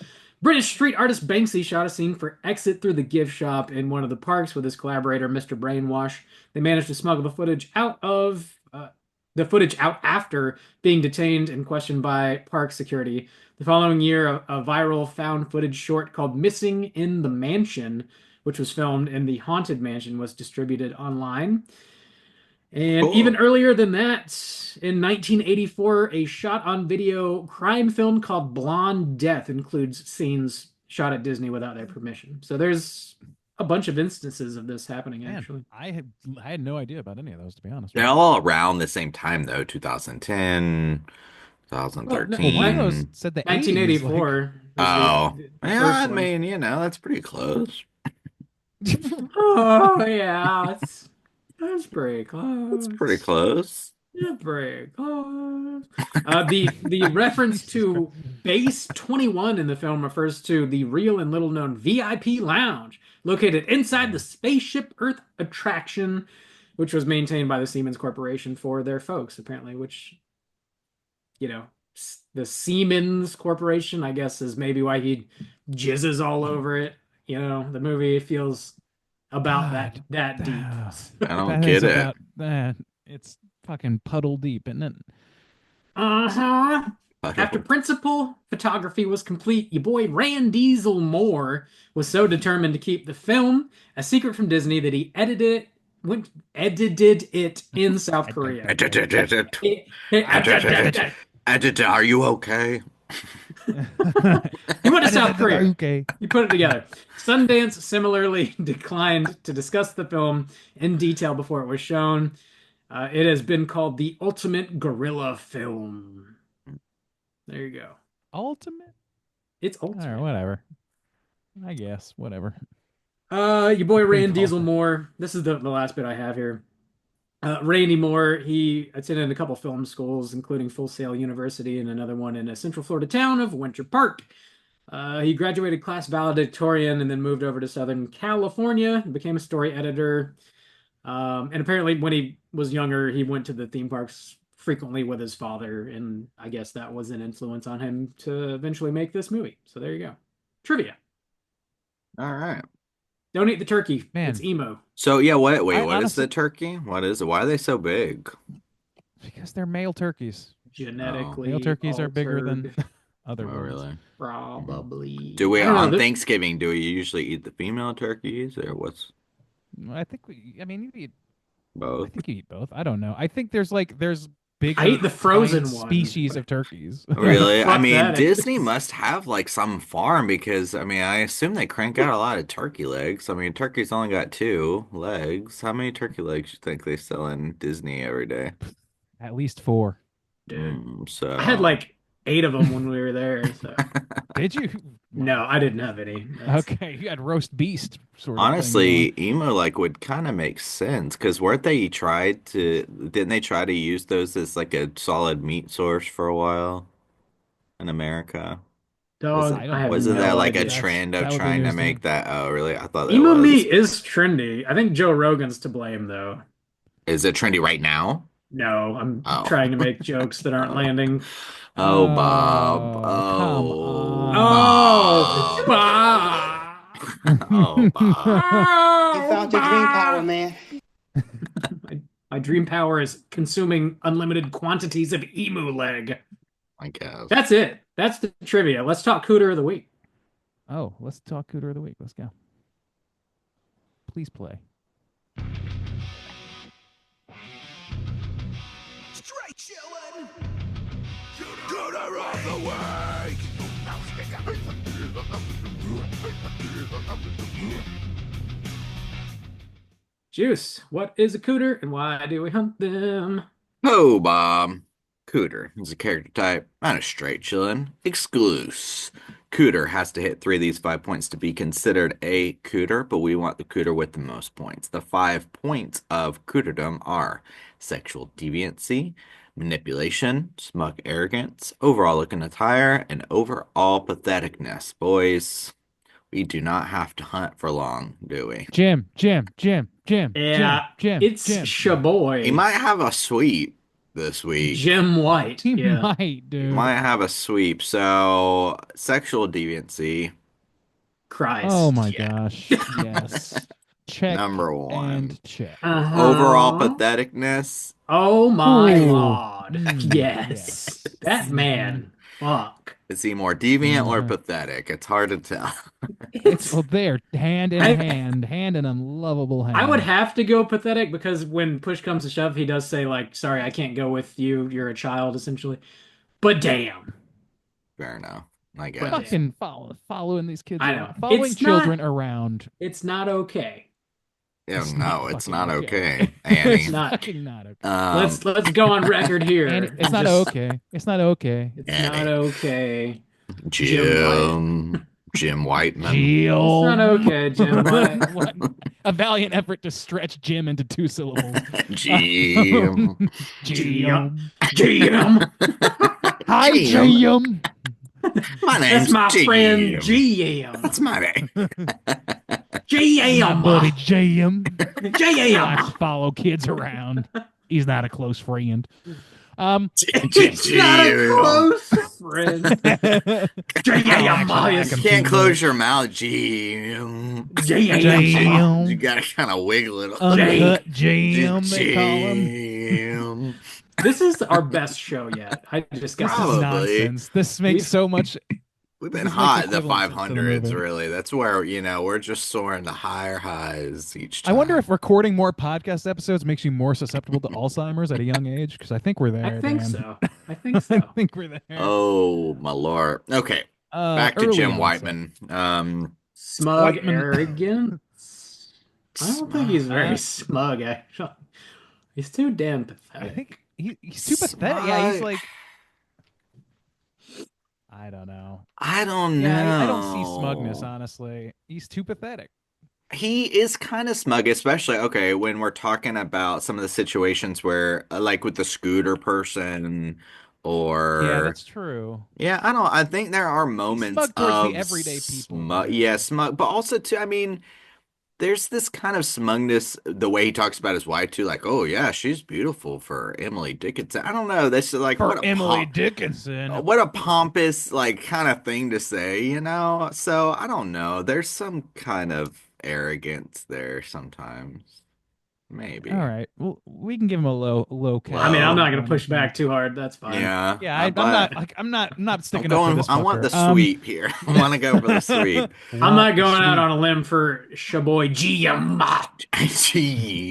British street artist Banksy shot a scene for Exit Through the Gift Shop in one of the parks with his collaborator, Mr. Brainwash. They managed to smuggle the footage out after being detained and questioned by park security. The following year, a viral found footage short called Missing in the Mansion, which was filmed in the Haunted Mansion, was distributed online. And Cool. even earlier than that, in 1984, a shot-on-video crime film called Blonde Death includes scenes shot at Disney without their permission. So there's a bunch of instances of this happening, Man, actually. I had no idea about any of those, to be honest. They're all around the same time, though. 2010, 2013. Well, one of those said the 80s, 1984. Oh, the yeah, first I one. mean, that's pretty close. Oh, yeah. That's pretty close. That's pretty close. Yeah, pretty close. The reference to Base 21 in the film refers to the real and little known VIP lounge located inside the Spaceship Earth attraction, which was maintained by the Siemens Corporation for their folks, apparently, which, the Siemens Corporation, I guess, is maybe why he jizzes all over it. The movie feels about God, that deep. I don't That get is it. about that. It's fucking puddle deep, isn't it? Uh-huh. After principal photography was complete, your boy Rand Diesel Moore was so determined to keep the film a secret from Disney that he edited it in South Korea. Editor, are you okay? He went to South Korea. Okay. You put it together. Sundance similarly declined to discuss the film in detail before it was shown. It has been called the ultimate guerrilla film. There you go. Ultimate? It's All right, ultimate. whatever. I guess, whatever. Your boy Pretty Rand Diesel cool. Moore. This is the last bit I have here. Randy Moore, he attended a couple film schools, including Full Sail University and another one in a Central Florida town of Winter Park. He graduated class valedictorian and then moved over to Southern California and became a story editor. And apparently, when he was younger, he went to the theme parks frequently with his father, and I guess that was an influence on him to eventually make this movie. So there you go. Trivia. All right. Don't eat the turkey. Man. It's emo. So yeah, wait, I what is honestly- the turkey? What is it? Why are they so big? Because they're male turkeys. Genetically Male turkeys are bigger than altered, other Oh, ones. really? probably. Do we I don't know, on this- Thanksgiving? Do we usually eat the female turkeys or what's I think I mean, you eat. I both? think you eat both. I don't know. I think there's bigger. I eat the frozen giant one. species of turkeys. Really? I Fuck mean, that. Disney must have like some farm because I mean, I assume they crank out a lot of turkey legs. I mean, turkey's only got 2 legs. How many turkey legs do you think they sell in Disney every day? At least 4. Dude. So I had like 8 of them when we were there. So. Did you? No, I didn't have any. That's- Okay, you had roast beast sort of honestly, emo like would kind of make sense because weren't they didn't they try to use those as like a solid meat source for a while in America? Dog, I don't- I have Wasn't no that like idea. a trend of that would be trying to news to me. make that? Oh, really? I thought that Emo was. meat is trendy. I think Joe Rogan's to blame, though. Is it trendy right now? No, I'm Oh. trying to make jokes that aren't landing. Oh, Oh, Bob. come Oh, Oh, Bob. Bob. Oh, Bob. Oh, You found your dream Bob. power, man. My dream power is consuming unlimited quantities of emu leg. I guess. That's it. That's the trivia. Let's talk Cooter of the Week. Oh, let's talk Cooter of the Week. Let's go. Please play. Straight chillin'. Cooter of the week. Juice, what is a cooter and why do we hunt them? Oh, Bob. Cooter is a character type, not a straight chillin'. Exclusive. Cooter has to hit 3 of these 5 points to be considered a cooter, but we want the cooter with the most points. The 5 points of cooterdom are sexual deviancy, manipulation, smug arrogance, overall looking attire, and overall patheticness. Boys, we do not have to hunt for long, do we? Jim. Yeah, Jim. it's Shaboy. He might have a sweep this week. Jim White. He Yeah. might, dude. Might have a sweep. So, sexual deviancy, Christ. Oh my Yeah. gosh. Yes. Check number 1. and check. Uh-huh. Overall patheticness, Oh my Ooh. God. Mm, Yes. That man. Fuck. is he more deviant or Mhm. pathetic? It's hard to tell. Well, they're hand in hand in unlovable hand. I would have to go pathetic because when push comes to shove, he does say, like, sorry, I can't go with you. You're a child, essentially. But damn. Fair enough. I guess. But- fucking following these kids I around, know. following It's children not- around. It's not okay. Yeah, It's no, not it's fucking not okay. okay, Annie. It's not. Fucking not okay. Let's go on record here. And it's not Just- okay. It's not okay. It's Annie. not okay. Jim Whiteman. Jill. It's not okay, Jim White. What? A valiant effort to stretch Jim into 2 syllables. Jim. Jim. Jim. Hi, Jim. Jim. My name's That's my Jim. friend GM. That's my name. My buddy GM. Jim. GM. I follow kids around. He's not a close friend. It's not a close friend. You GM. can't close your mouth, Jim. GM. You gotta kind of wiggle it. Uncut Jim, they call him. Jim. This is our best show yet. I just got This Probably. is nonsense. This makes so much We've been This makes hot in the equivalent sense to the 500s, movie. really. That's where, we're just soaring to higher highs each I time. wonder if recording more podcast episodes makes you more susceptible to Alzheimer's at a young age, because I think we're there. I think Dan. so. I think I so. think we're there. Oh, my lord. Okay, back to Early Jim onset. Whiteman. Smug Whiteman. arrogance. I don't think he's very Smug. smug, actually. He's too damn I pathetic. think he's too pathetic. Yeah, he's Smug. like, I don't know. I don't know. Yeah, I don't see smugness, honestly. He's too pathetic. He is kind of smug, especially, okay, when we're talking about some of the situations where, like with the scooter person, or Yeah, that's true. yeah, I think there are moments smug towards the of everyday people. smug, yeah, smug, but also too, I mean, there's this kind of smugness, the way he talks about his wife too, like, oh yeah, she's beautiful for Emily Dickinson. I don't know, that's like For what a Emily Dickinson. what a pompous like kind of thing to say, So I don't know. There's some kind of arrogance there sometimes. Maybe. All right. Well, we can give him a low cap. I mean, I'm not going to push back too hard. That's fine. Yeah. Yeah, I'm but not. I'm not sticking I'm up for going, this. I want the fucker. sweep here. I want to go for the sweep. I'm not going out on a limb for Shaboy Giamatti.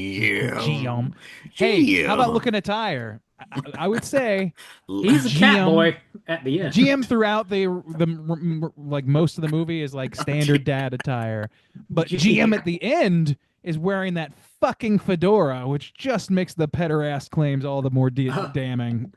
GM. Hey, how about looking at Tyre? I would say He's a cat GM boy at the end. GM throughout the like most of the movie is like standard dad attire, but GM at the end is wearing that fucking fedora, which just makes the pederast claims all the more damning.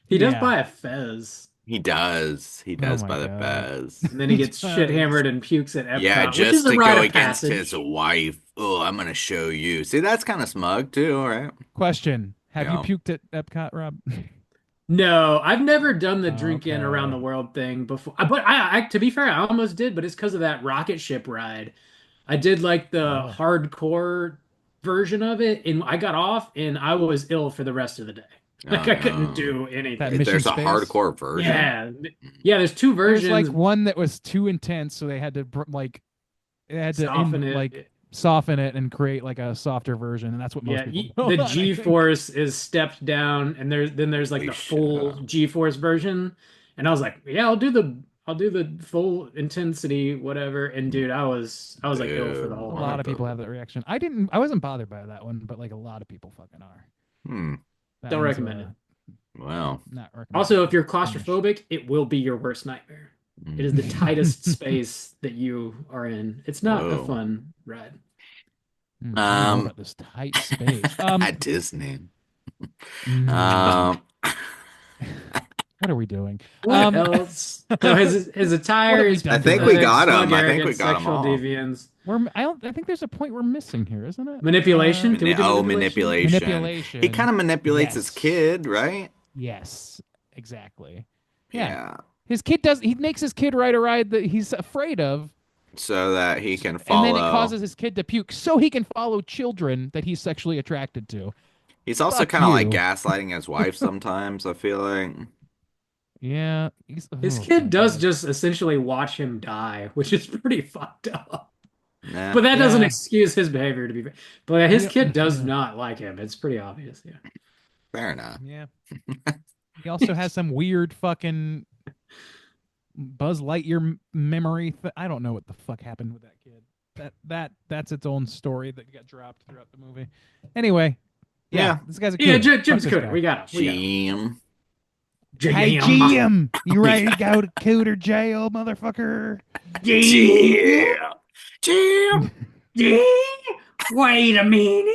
He does yeah. buy a fez. He does. He does my by the God. Bez. And then he He gtes does. shit hammered and pukes at Epcot, Yeah, which just is a to rite go of against passage. his wife. Oh, I'm gonna show you. See, that's kind of smug too, right? Question: have Yeah. you puked at Epcot, Rob? No, I've never done the Oh, drink in okay. around the world thing before. But I to be fair, I almost did, but it's because of that rocket ship ride. I did like the Oh. hardcore version of it, and I got off, and I was ill for the rest of the day. Like Oh, I couldn't no. do anything. That Mission There's a Space? hardcore version. Yeah, yeah. There's two There's versions. like one that was too intense, so they had to Soften it. soften it and create like a softer version, and that's what most Yeah, people. the know, I think. G-force is stepped down, and there's like the full G-force version, and I was like, yeah, I'll do the full intensity, whatever. And dude, I was like ill for the A whole. lot of people have that reaction. I wasn't bothered by that one, but like a lot of people fucking are. That Don't one's, recommend it. Wow. Not recommend. Also, if you're claustrophobic, it will be your worst nightmare. It is the tightest space that you are in. It's not a Whoa. fun ride. I don't know about this tight space. At Disney. What are we doing? What else? So his attire is. I think we got him. smug, I think we arrogant, got him sexual all. deviance. I think there's a point we're missing here, isn't it? Manipulation? Can we do manipulation. Manipulation. He kind of manipulates his Yes. kid, right? Yes, exactly. Yeah. His kid he makes his kid ride a ride that he's afraid of, So that he can follow. and then it causes his kid to puke so he can follow children that he's sexually attracted to. He's also Fuck kind of like you. gaslighting his wife sometimes, I feel like. Yeah. His kid does just essentially watch him die, which is pretty fucked up. Nah. But that doesn't Yeah. excuse his behavior, to be fair. But yeah, his Yeah. kid does not like him. It's pretty obvious. Yeah. Fair enough. Yeah. He also has some weird fucking Buzz Lightyear memory. I don't know what the fuck happened with that kid. That's its own story that got dropped throughout the movie. Anyway, yeah, this guy's a Yeah, cooter. Jim's Fuck this cooter. guy. We got him. Jim. Hey, GM, you ready to go to cooter jail, motherfucker? Jim. Wait a minute.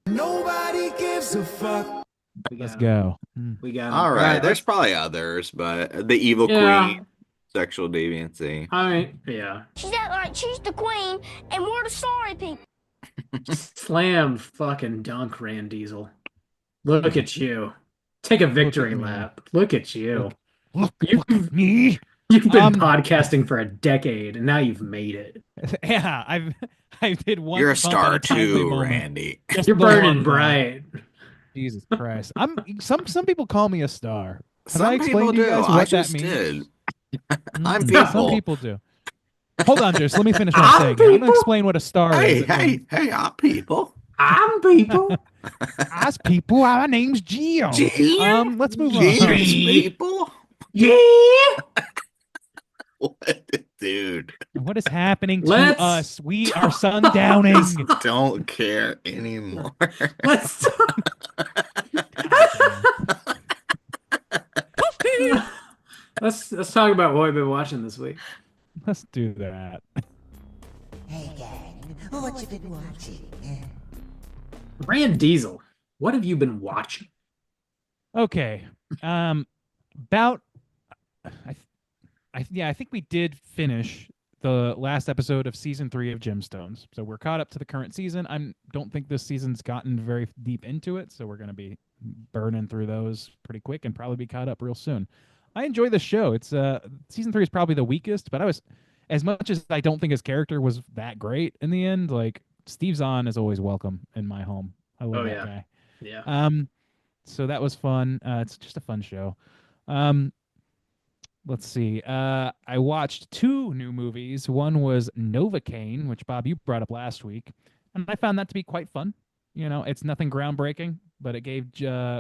Nobody gives a fuck. Let's go. We got him. All right. There's probably others, but the evil Yeah. queen, sexual deviancy. I mean, yeah. She's act like she's the queen, and we're the sorry people. Slam fucking dunk, Rand Diesel. Look at you. Take a victory lap. Look at you. Look at me. You've been podcasting for a decade, and now you've made it. Yeah, I did one. You're a bump at star timely too, moment. Randy. Just You're the one burning bump. bright. Jesus Christ. Some people call me a star. Have I Some explained people to you do. guys I what just that means? did. Mm, I'm Some people. people do. Hold on, Juice. Let me finish what I'm saying. I'm gonna explain what a star Hey, is. hey, hey, I'm people. I'm people. Us people. Our name's Gio. Gio? Let's move on. Gio's people. Yeah. What, dude? What is happening to Let's us? We are sundowning. Don't care anymore. Let's let's talk about what we've been watching this week. Let's do that. Hey, gang, what you been watching? Rand Diesel, what have you been watching? Okay. About I think we did finish the last episode of season 3 of Gemstones. So we're caught up to the current season. I don't think this season's gotten very deep into it, so we're going to be burning through those pretty quick and probably be caught up real soon. I enjoy the show. It's season 3 is probably the weakest, but I was, as much as I don't think his character was that great in the end, like Steve Zahn is always welcome in my home. I love that guy. Yeah. So that was fun. It's just a fun show. Let's see. I watched 2 new movies. One was Novocaine, which Bob, you brought up last week, and I found that to be quite fun. You know, it's nothing groundbreaking, but it gave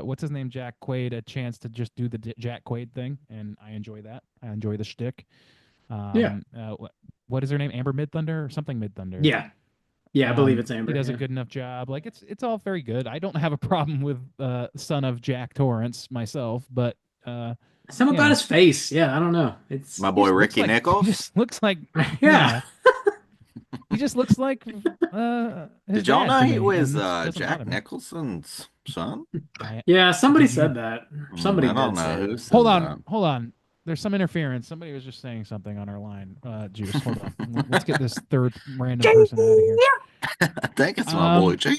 what's his name, Jack Quaid, a chance to just do the Jack Quaid thing, and I enjoy that. I enjoy the shtick. What is her name? Amber Midthunder or something Midthunder? Yeah, I believe it's Amber. He does a good enough job. Like it's all very good. I don't have a problem with son of Jack Torrance myself, but something about his face. Yeah, I don't know. It's my boy Ricky Nichols. He just looks like yeah. He just looks like. Did y'all know he was Jack Nicholson's son? Yeah, somebody said that. Somebody I don't did say know it. who said Hold that. on. There's some interference. Somebody was just saying something on our line. Juice, hold on. Let's get this third random person out of here. I think it's my boy G.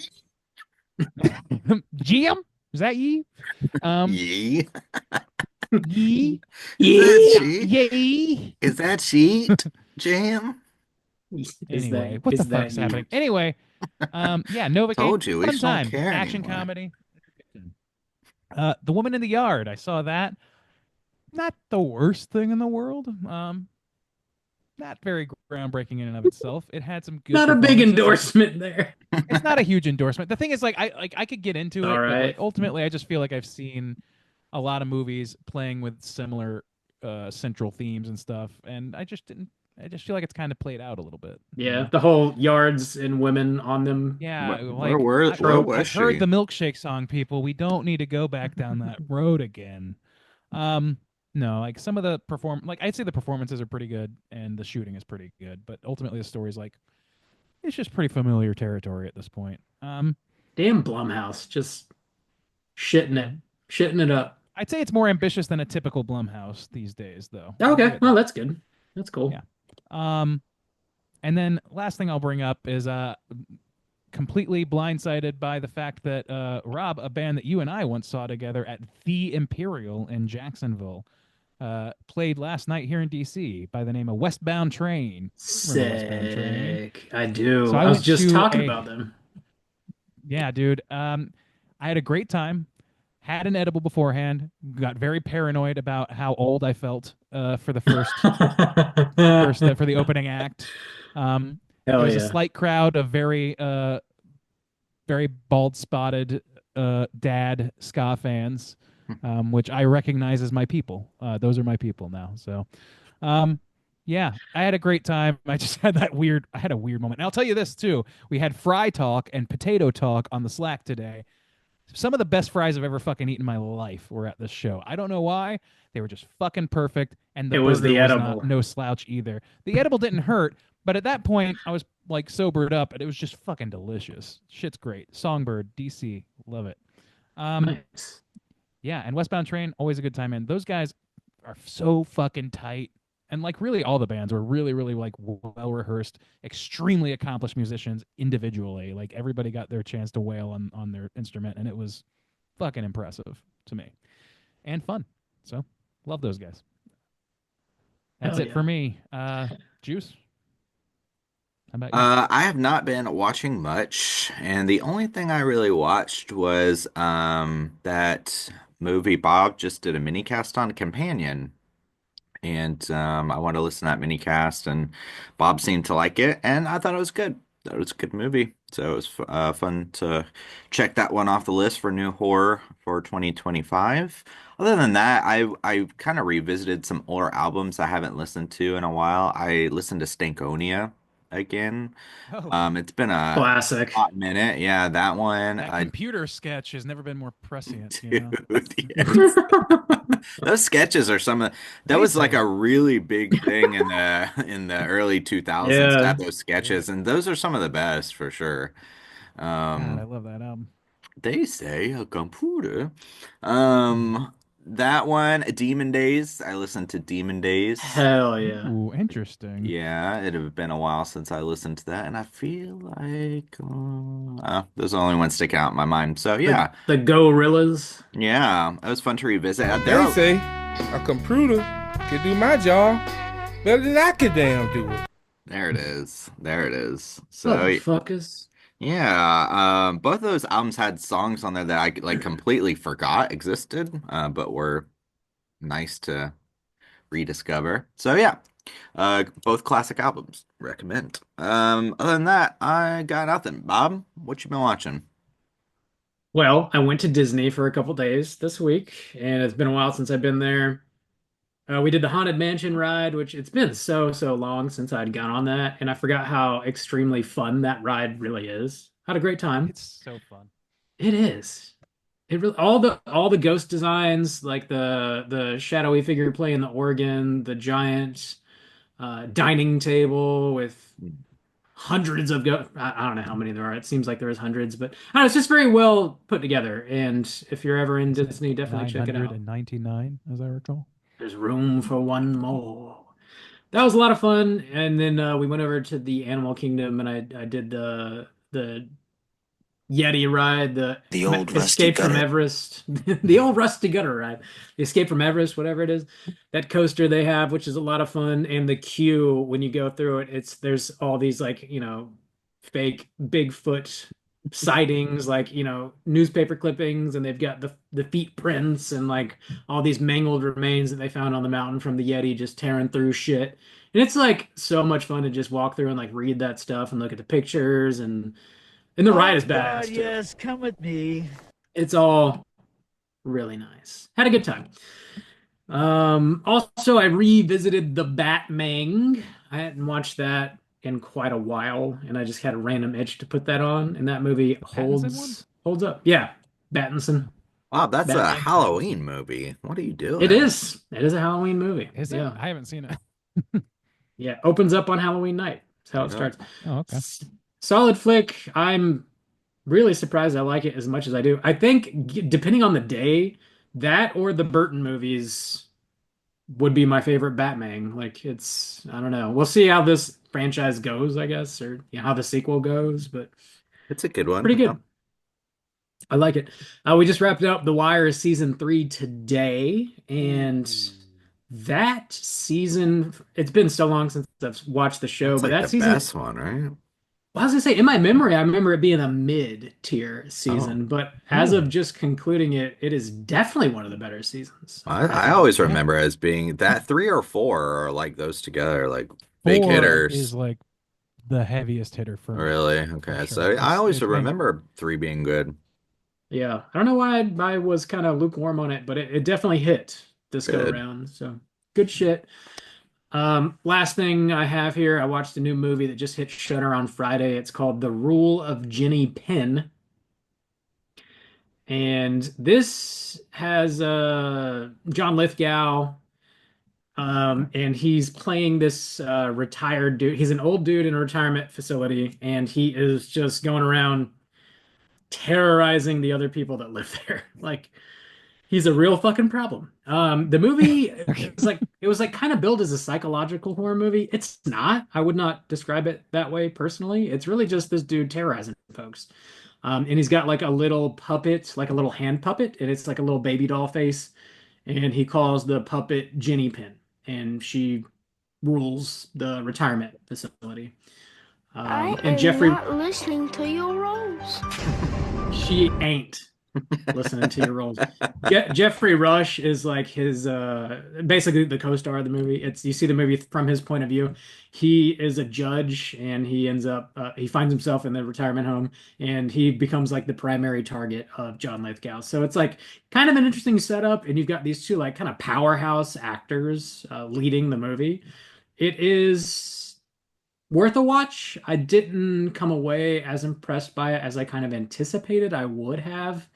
GM? Is that ye? Yee. Ye? Yee. Is that cheat, Jam? Anyway, what the fuck's happening? Anyway, yeah, Novocaine. Told you, we fun just don't time. care Action anymore. comedy. The Woman in the Yard. I saw that. Not the worst thing in the world. Not very groundbreaking in and of itself. It had some good. Not a big performances. endorsement there. It's not a huge endorsement. The thing is, like, I could get into it, All but right. like, ultimately, I just feel like I've seen a lot of movies playing with similar central themes and stuff, and I just didn't. I just feel like it's kind of played out a little bit. Yeah, the whole yards and women on them. Yeah, Where like was I've she? heard the milkshake song, people. We don't need to go back down that road again. No, like some of the I'd say the performances are pretty good and the shooting is pretty good, but ultimately the story's like it's just pretty familiar territory at this point. Damn Blumhouse, just shitting it up. I'd say it's more ambitious than a typical Blumhouse these days, though. Okay, well that's good. That's cool. Yeah. And then last thing I'll bring up is completely blindsided by the fact that Rob, a band that you and I once saw together at The Imperial in Jacksonville, played last night here in DC by the name of Westbound Train. Remember Westbound Train? Sick. I do. So I was went just to talking about them. Yeah, dude. I had a great time. Had an edible beforehand. Got very paranoid about how old I felt for the for the opening act. Hell There was yeah. a slight crowd of very bald-spotted dad ska fans, which I recognize as my people. Those are my people now. So, yeah, I had a great time. I just had I had a weird moment. And I'll tell you this too. We had fry talk and potato talk on the Slack today. Some of the best fries I've ever fucking eaten in my life were at this show. I don't know why. They were just fucking perfect. And It was the burger edible. no slouch either. The edible didn't hurt, but at that point I was like sobered up and it was just fucking delicious. Shit's great. Songbird, DC, love it. Nice. Yeah, and Westbound Train, always a good time. And those guys are so fucking tight. And like really all the bands were really, really like well rehearsed, extremely accomplished musicians individually. Like everybody got their chance to wail on their instrument, and it was fucking impressive to me. And fun. So love those guys. That's Hell it yeah. for me. Juice? How about you? I have not been watching much, and the only thing I really watched was that movie Bob just did a mini cast on Companion. And I wanted to listen to that mini cast, and Bob seemed to like it, and I thought it was good. that was a good movie. So it was fun to check that one off the list for new horror for 2025. Other than that, I kind of revisited some older albums I haven't listened to in a while. I listened to Stankonia again. Oh, It's been a Classic. hot minute. Yeah, that one. that computer sketch has never been more prescient, Dude, yes. Those sketches are that was like a really big thing in the early 2000s to Yeah. have those sketches, and those are some of the best for sure. God, I Um, love that album. they say a computer. That one, Demon Days. I listened to Demon Days. Hell yeah. Ooh, interesting. Yeah, it had been a while since I listened to that, and I feel like those are the only ones stick out in my mind. So yeah, The Gorillas. yeah, it was fun to revisit. They say a computer can do my job better than I could damn do it. There it is. There it is. So Motherfuckers. yeah, both of those albums had songs on there that I like completely forgot existed, but were nice to rediscover. So yeah, both classic albums. Recommend. Other than that, I got nothing. Bob, what you been watching? Well, I went to Disney for a couple days this week, and it's been a while since I've been there. We did the Haunted Mansion ride, which it's been so long since I'd gone on that, and I forgot how extremely fun that ride really is. Had a great time. It's so fun. It is. It really all the ghost designs, like the shadowy figure playing the organ, the giant dining table with hundreds of I don't know how many there are. It seems like there's hundreds, but I don't know, it's just very well put together. And if you're ever in Disney, definitely check it out. 999, as I recall. There's room for one more. That was a lot of fun. And then we went over to the Animal Kingdom, and I did the Yeti ride, The old Escape rusty from gutter. Everest, the old rusty gutter ride, the Escape from Everest, whatever it is. That coaster they have, which is a lot of fun, and the queue when you go through it, there's all these like fake Bigfoot sightings, like newspaper clippings, and they've got the feet prints and like all these mangled remains that they found on the mountain from the Yeti just tearing through shit. And it's like so much fun to just walk through and like read that stuff and look at the pictures and the ride is badass too. Yes, come with me. It's all really nice. Had a good time. Also, I revisited The Batmang. I hadn't watched that in quite a while, and I just had a random itch to put that on. And that movie holds up. Yeah, Battinson. Wow, that's a Batman. Halloween movie. What are you doing? It is. It is a Halloween movie. Is it? Yeah. I haven't seen it. Yeah, opens up on Halloween night. That's how it starts. Oh, okay. Solid flick. I'm really surprised I like it as much as I do. I think depending on the day, that or the Burton movies would be my favorite Batman. Like I don't know. We'll see how this franchise goes, I guess, or how the sequel goes, but It's a good one. pretty good. I like it. We just wrapped up The Wire season 3 today, and that season, it's been so long since I've watched the show, It's but like that the season, best one, right? well, I was gonna say, in my memory, I remember it being a mid-tier season, but as of just concluding it, it is definitely one of the better seasons. I always remember as being that 3 or 4 are like those together, like big 4 hitters. is like the heaviest hitter for me. Really? Okay. For So sure. I always It's remember 3 being good. Yeah, I don't know why I was kind of lukewarm on it, but it definitely hit this go Good. around. So good shit. Last thing I have here, I watched a new movie that just hit Shudder on Friday. It's called The Rule of Jenny Penn. And this has John Lithgow, and he's playing this retired dude. He's an old dude in a retirement facility, and he is just going around terrorizing the other people that live there. Like he's a real fucking problem. The movie it was like kind of billed as a psychological horror movie. It's not. I would not describe it that way personally. It's really just this dude terrorizing folks. And he's got like a little puppet, like a little hand puppet, and it's like a little baby doll face. And he calls the puppet Jenny Penn, and she rules the retirement facility. I And am Jeffrey, not listening to your rules. she ain't. listening to your roles. Jeffrey Rush is like his basically the co-star of the movie. It's you see the movie from his point of view. He is a judge and he ends up he finds himself in the retirement home and he becomes like the primary target of John Lithgow. So it's like kind of an interesting setup and you've got these two like kind of powerhouse actors leading the movie. It is worth a watch. I didn't come away as impressed by it as I kind of anticipated I would have.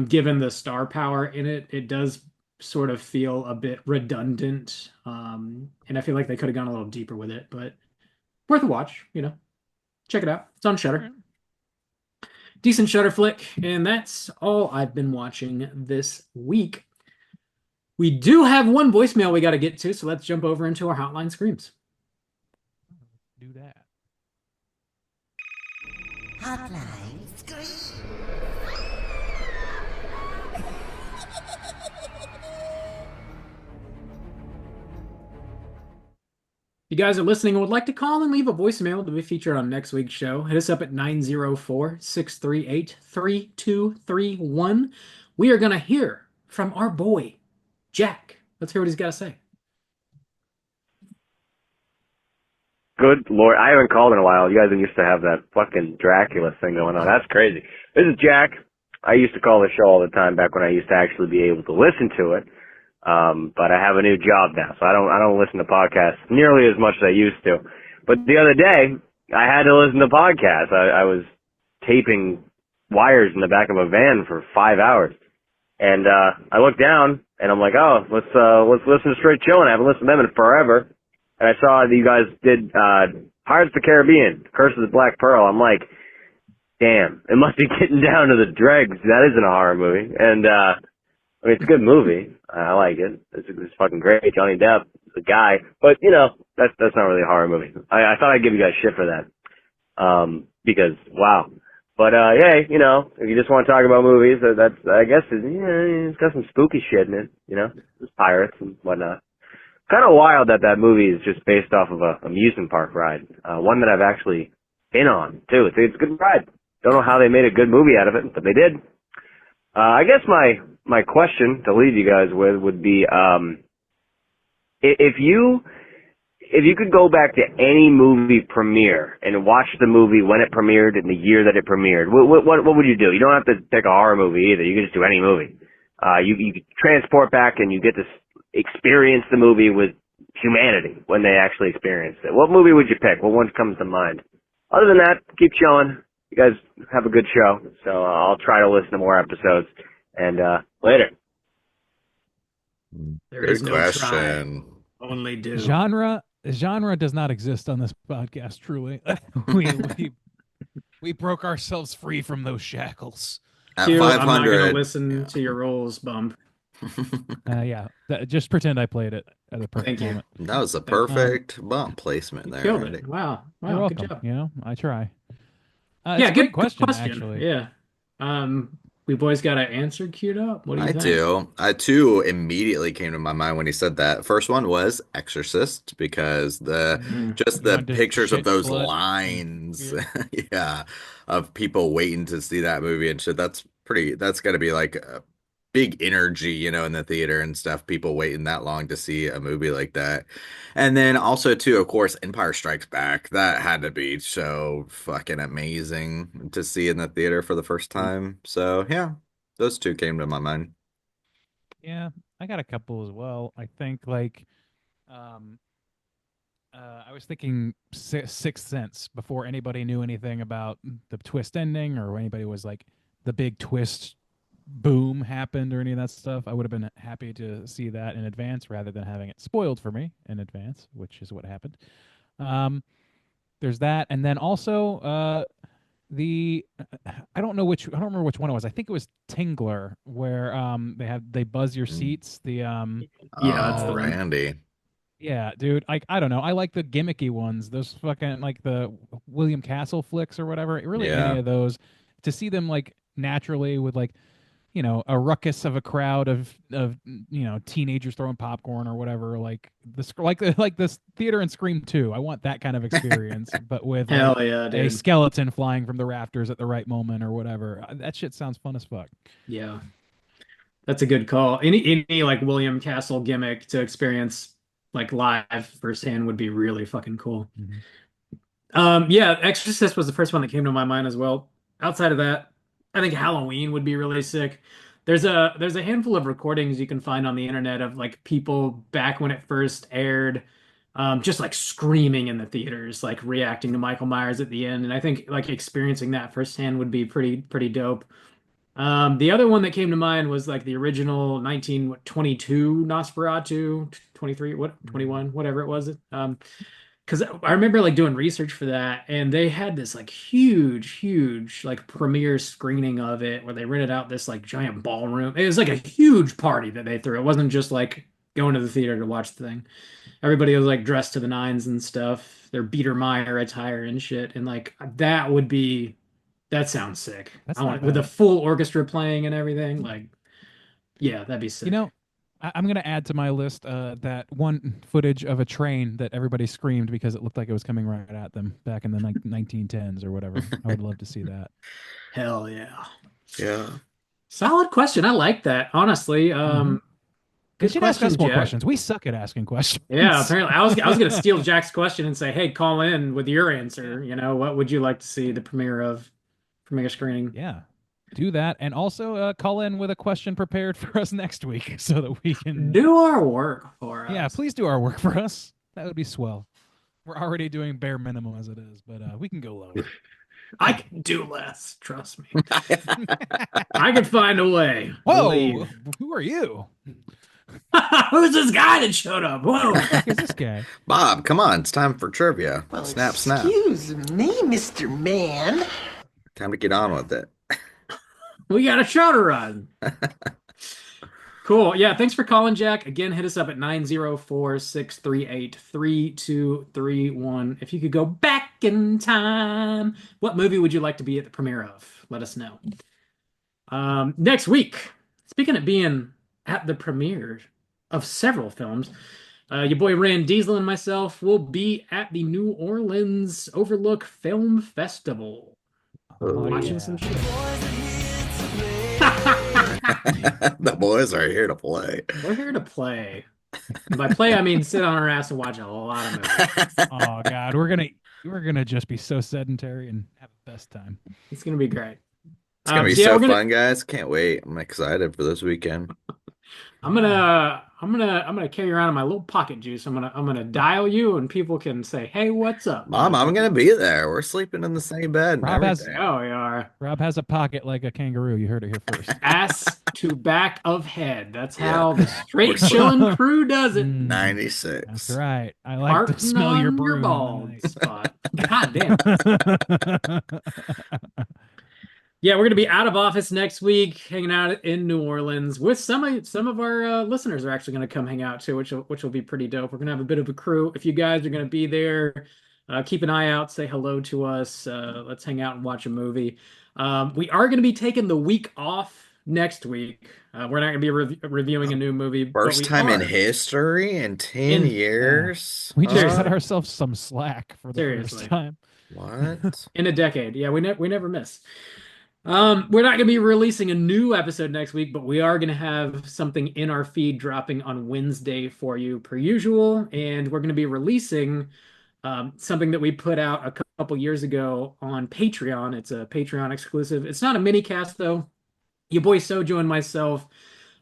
Given the star power in it, it does sort of feel a bit redundant. And I feel like they could have gone a little deeper with it, but worth a watch, you know. Check it out. It's on Shudder. Decent Shudder flick, and that's all I've been watching this week. We do have one voicemail we got to get to, so let's jump over into our hotline screams. Do that. Hotline scream. If you guys are listening and would like to call and leave a voicemail to be featured on next week's show, hit us up at 904-638-3231. We are going to hear from our boy, Jack. Let's hear what he's got to say. Good Lord, I haven't called in a while. You guys used to have that fucking Dracula thing going on. That's crazy. This is Jack. I used to call the show all the time back when I used to actually be able to listen to it. But I have a new job now, so I don't listen to podcasts nearly as much as I used to. But the other day, I had to listen to podcasts. I was taping wires in the back of a van for 5 hours. And I looked down and I'm like, oh, let's listen to Straight Chillin'. I haven't listened to them in forever. And I saw that you guys did Pirates of the Caribbean, Curse of the Black Pearl. I'm like, damn, it must be getting down to the dregs. That isn't a horror movie. And I mean, it's a good movie. I like it. It's fucking great. Johnny Depp, the guy. But, you know, that's not really a horror movie. I thought I'd give you guys shit for that. Because, wow. But, hey, you know, if you just want to talk about movies, that's, I guess, it's got some spooky shit in it, you know? There's pirates and whatnot. Kind of wild that movie is just based off of a amusement park ride. One that I've actually been on, too. It's a good ride. Don't know how they made a good movie out of it, but they did. I guess my question to leave you guys with would be, if you could go back to any movie premiere and watch the movie when it premiered and the year that it premiered, what would you do? You don't have to pick a horror movie either. You can just do any movie. You could transport back and you get to experience the movie with humanity when they actually experienced it. What movie would you pick? What one comes to mind? Other than that, keep chilling. You guys have a good show, so I'll try to listen to more episodes. And later. There is Good no question. try, only do. Genre does not exist on this podcast. Truly, we broke ourselves free from those shackles. At Q, I'm not 500. going to listen to your roles, bump. Yeah, just pretend I played it at the perfect Thank you. moment. That was a perfect bump placement there. Killed Randy. it. Wow. You're Wow. welcome. Good job. You know, I try. It's Yeah, a great good question, question. actually. Yeah. We boys got an answer queued up. What do you I think? do. I too immediately came to my mind when he said that. First one was Exorcist because just You the wanted to pictures of shit those blood. lines, yeah, of people waiting to see that movie and shit. That's got to be like a big energy, you know, in the theater and stuff. People waiting that long to see a movie like that. And then also too, of course, Empire Strikes Back. That had to be so fucking amazing to see in the theater for the first time. So yeah, those two came to my mind. Yeah, I got a couple as well. I think like, I was thinking Sixth Sense before anybody knew anything about the twist ending or anybody was like the big twist boom happened or any of that stuff. I would have been happy to see that in advance rather than having it spoiled for me in advance, which is what happened. There's that, and then also I don't remember which one it was. I think it was Tingler where they buzz your seats. Yeah, that's the one. Randy. Yeah, dude. I don't know. I like the gimmicky ones. Those fucking like the William Castle flicks or whatever. Really, Yeah. any of those to see them like naturally with like a ruckus of a crowd of teenagers throwing popcorn or whatever, like this theater in Scream 2. I want that kind of experience, but with Hell like, yeah, a dude. skeleton flying from the rafters at the right moment or whatever. That shit sounds fun as fuck. Yeah. That's a good call. Any like William Castle gimmick to experience like live firsthand would be really fucking cool. Yeah, Exorcist was the first one that came to my mind as well. Outside of that, I think Halloween would be really sick. There's a handful of recordings you can find on the internet of like people back when it first aired, just like screaming in the theaters, like reacting to Michael Myers at the end. And I think like experiencing that firsthand would be pretty dope. The other one that came to mind was like the original 1922 Nosferatu, 23, 21, whatever it was. Because I remember like doing research for that, and they had this like huge like premiere screening of it where they rented out this like giant ballroom. It was like a huge party that they threw. It wasn't just like going to the theater to watch the thing. Everybody was like dressed to the nines and stuff, their Biedermeier attire and shit, and like that sounds sick. I want with a full orchestra playing and everything. Like, yeah, that'd be sick. I'm going to add to my list that one footage of a train that everybody screamed because it looked like it was coming right at them back in the 1910s or whatever. I would love to see that. Hell yeah. Yeah. Solid question. I like that, honestly. You should ask us more Jack. questions. We suck at asking questions. Yeah, apparently. I was going to steal Jack's question and say, hey, call in with your answer. What would you like to see the premiere screening? Yeah. Do that, and also call in with a question prepared for us next week so that we can do our work for us. Yeah, please do our work for us. That would be swell. We're already doing bare minimum as it is, but we can go lower. I can do less, trust me. I could find a way. Whoa, Believe. Who are you? Who's this guy that showed up? Whoa. Who's this guy? Bob, come on, it's time for trivia. Well, snap. Excuse me, Mr. Man. Time to get on with it. We got a show to run. Cool. Yeah, thanks for calling, Jack. Again, hit us up at 904-638-3231. If you could go back in time, what movie would you like to be at the premiere of? Let us know. Next week, speaking of being at the premiere of several films, your boy Rand Diesel and myself will be at the New Orleans Overlook Film Festival. Watching some shit. The boys are here to play. We're here to play. And by play, I mean sit on our ass and watch a lot of movies. Oh God, we're gonna just be so sedentary and have the best time. It's gonna be great. It's gonna be so fun, guys. Can't wait. I'm excited for this weekend. I'm gonna carry around my little pocket juice. I'm gonna dial you, and people can say, "Hey, what's up, Mom?" I'm gonna be there. We're sleeping in the same bed. Oh, we are. Rob has a pocket like a kangaroo. You heard it here first. Ass to back of head. That's how the straight chilling crew does it. 96. That's right. I like to smell your broom. Bald spot. God damn. Yeah, we're gonna be out of office next week, hanging out in New Orleans with some of our listeners are actually gonna come hang out too, which will be pretty dope. We're gonna have a bit of a crew. If you guys are gonna be there, keep an eye out, say hello to us. Let's hang out and watch a movie. We are gonna be taking the week off next week. We're not gonna be reviewing a new movie. First time in history in 10 years. We just cut ourselves some slack for the first time. What? In a decade. Yeah, we never miss. We're not going to be releasing a new episode next week, but we are going to have something in our feed dropping on Wednesday for you per usual. And we're going to be releasing something that we put out a couple years ago on Patreon. It's a Patreon exclusive. It's not a mini cast though. Your boy Sojo and myself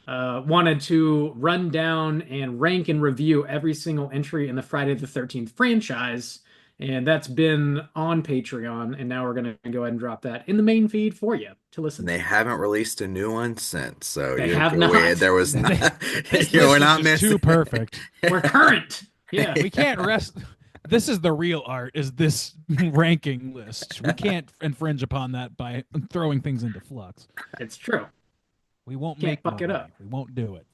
wanted to run down and rank and review every single entry in the Friday the 13th franchise. And that's been on Patreon, and now we're going to go ahead and drop that in the main feed for you to listen. They haven't released a new one since, so they have not. There was not. We're not missing. Too perfect. We're current. Yeah, we can't rest. This is the real art. Is this ranking list? We can't infringe upon that by throwing things into flux. It's true. We won't fuck it up. We won't do it.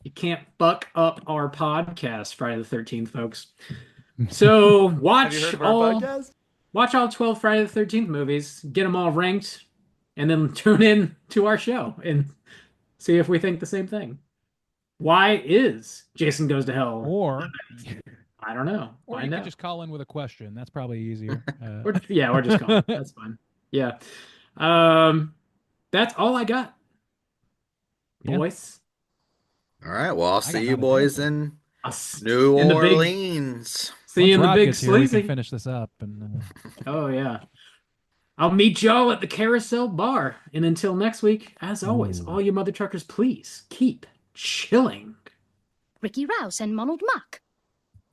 You can't fuck up our podcast, Friday the 13th, folks. So watch all 12 Friday the 13th movies, get them all ranked, and then tune in to our show and see if we think the same thing. Why is Jason Goes to Hell? Or I don't know. Or Find you out. could just call in with a question. That's probably easier. Or just call. That's fine. Yeah. That's all I got. Yeah. Boys. All right. Well, I'll got see you nothing. boys in New in the big- Orleans. See you in Once the Rob big gets here, we sleazy. can finish this up. And Oh, yeah. I'll meet y'all at the Carousel Bar. And until next week, as always, all you mother truckers, please keep chilling. Ricky Rouse and Ronald Muck.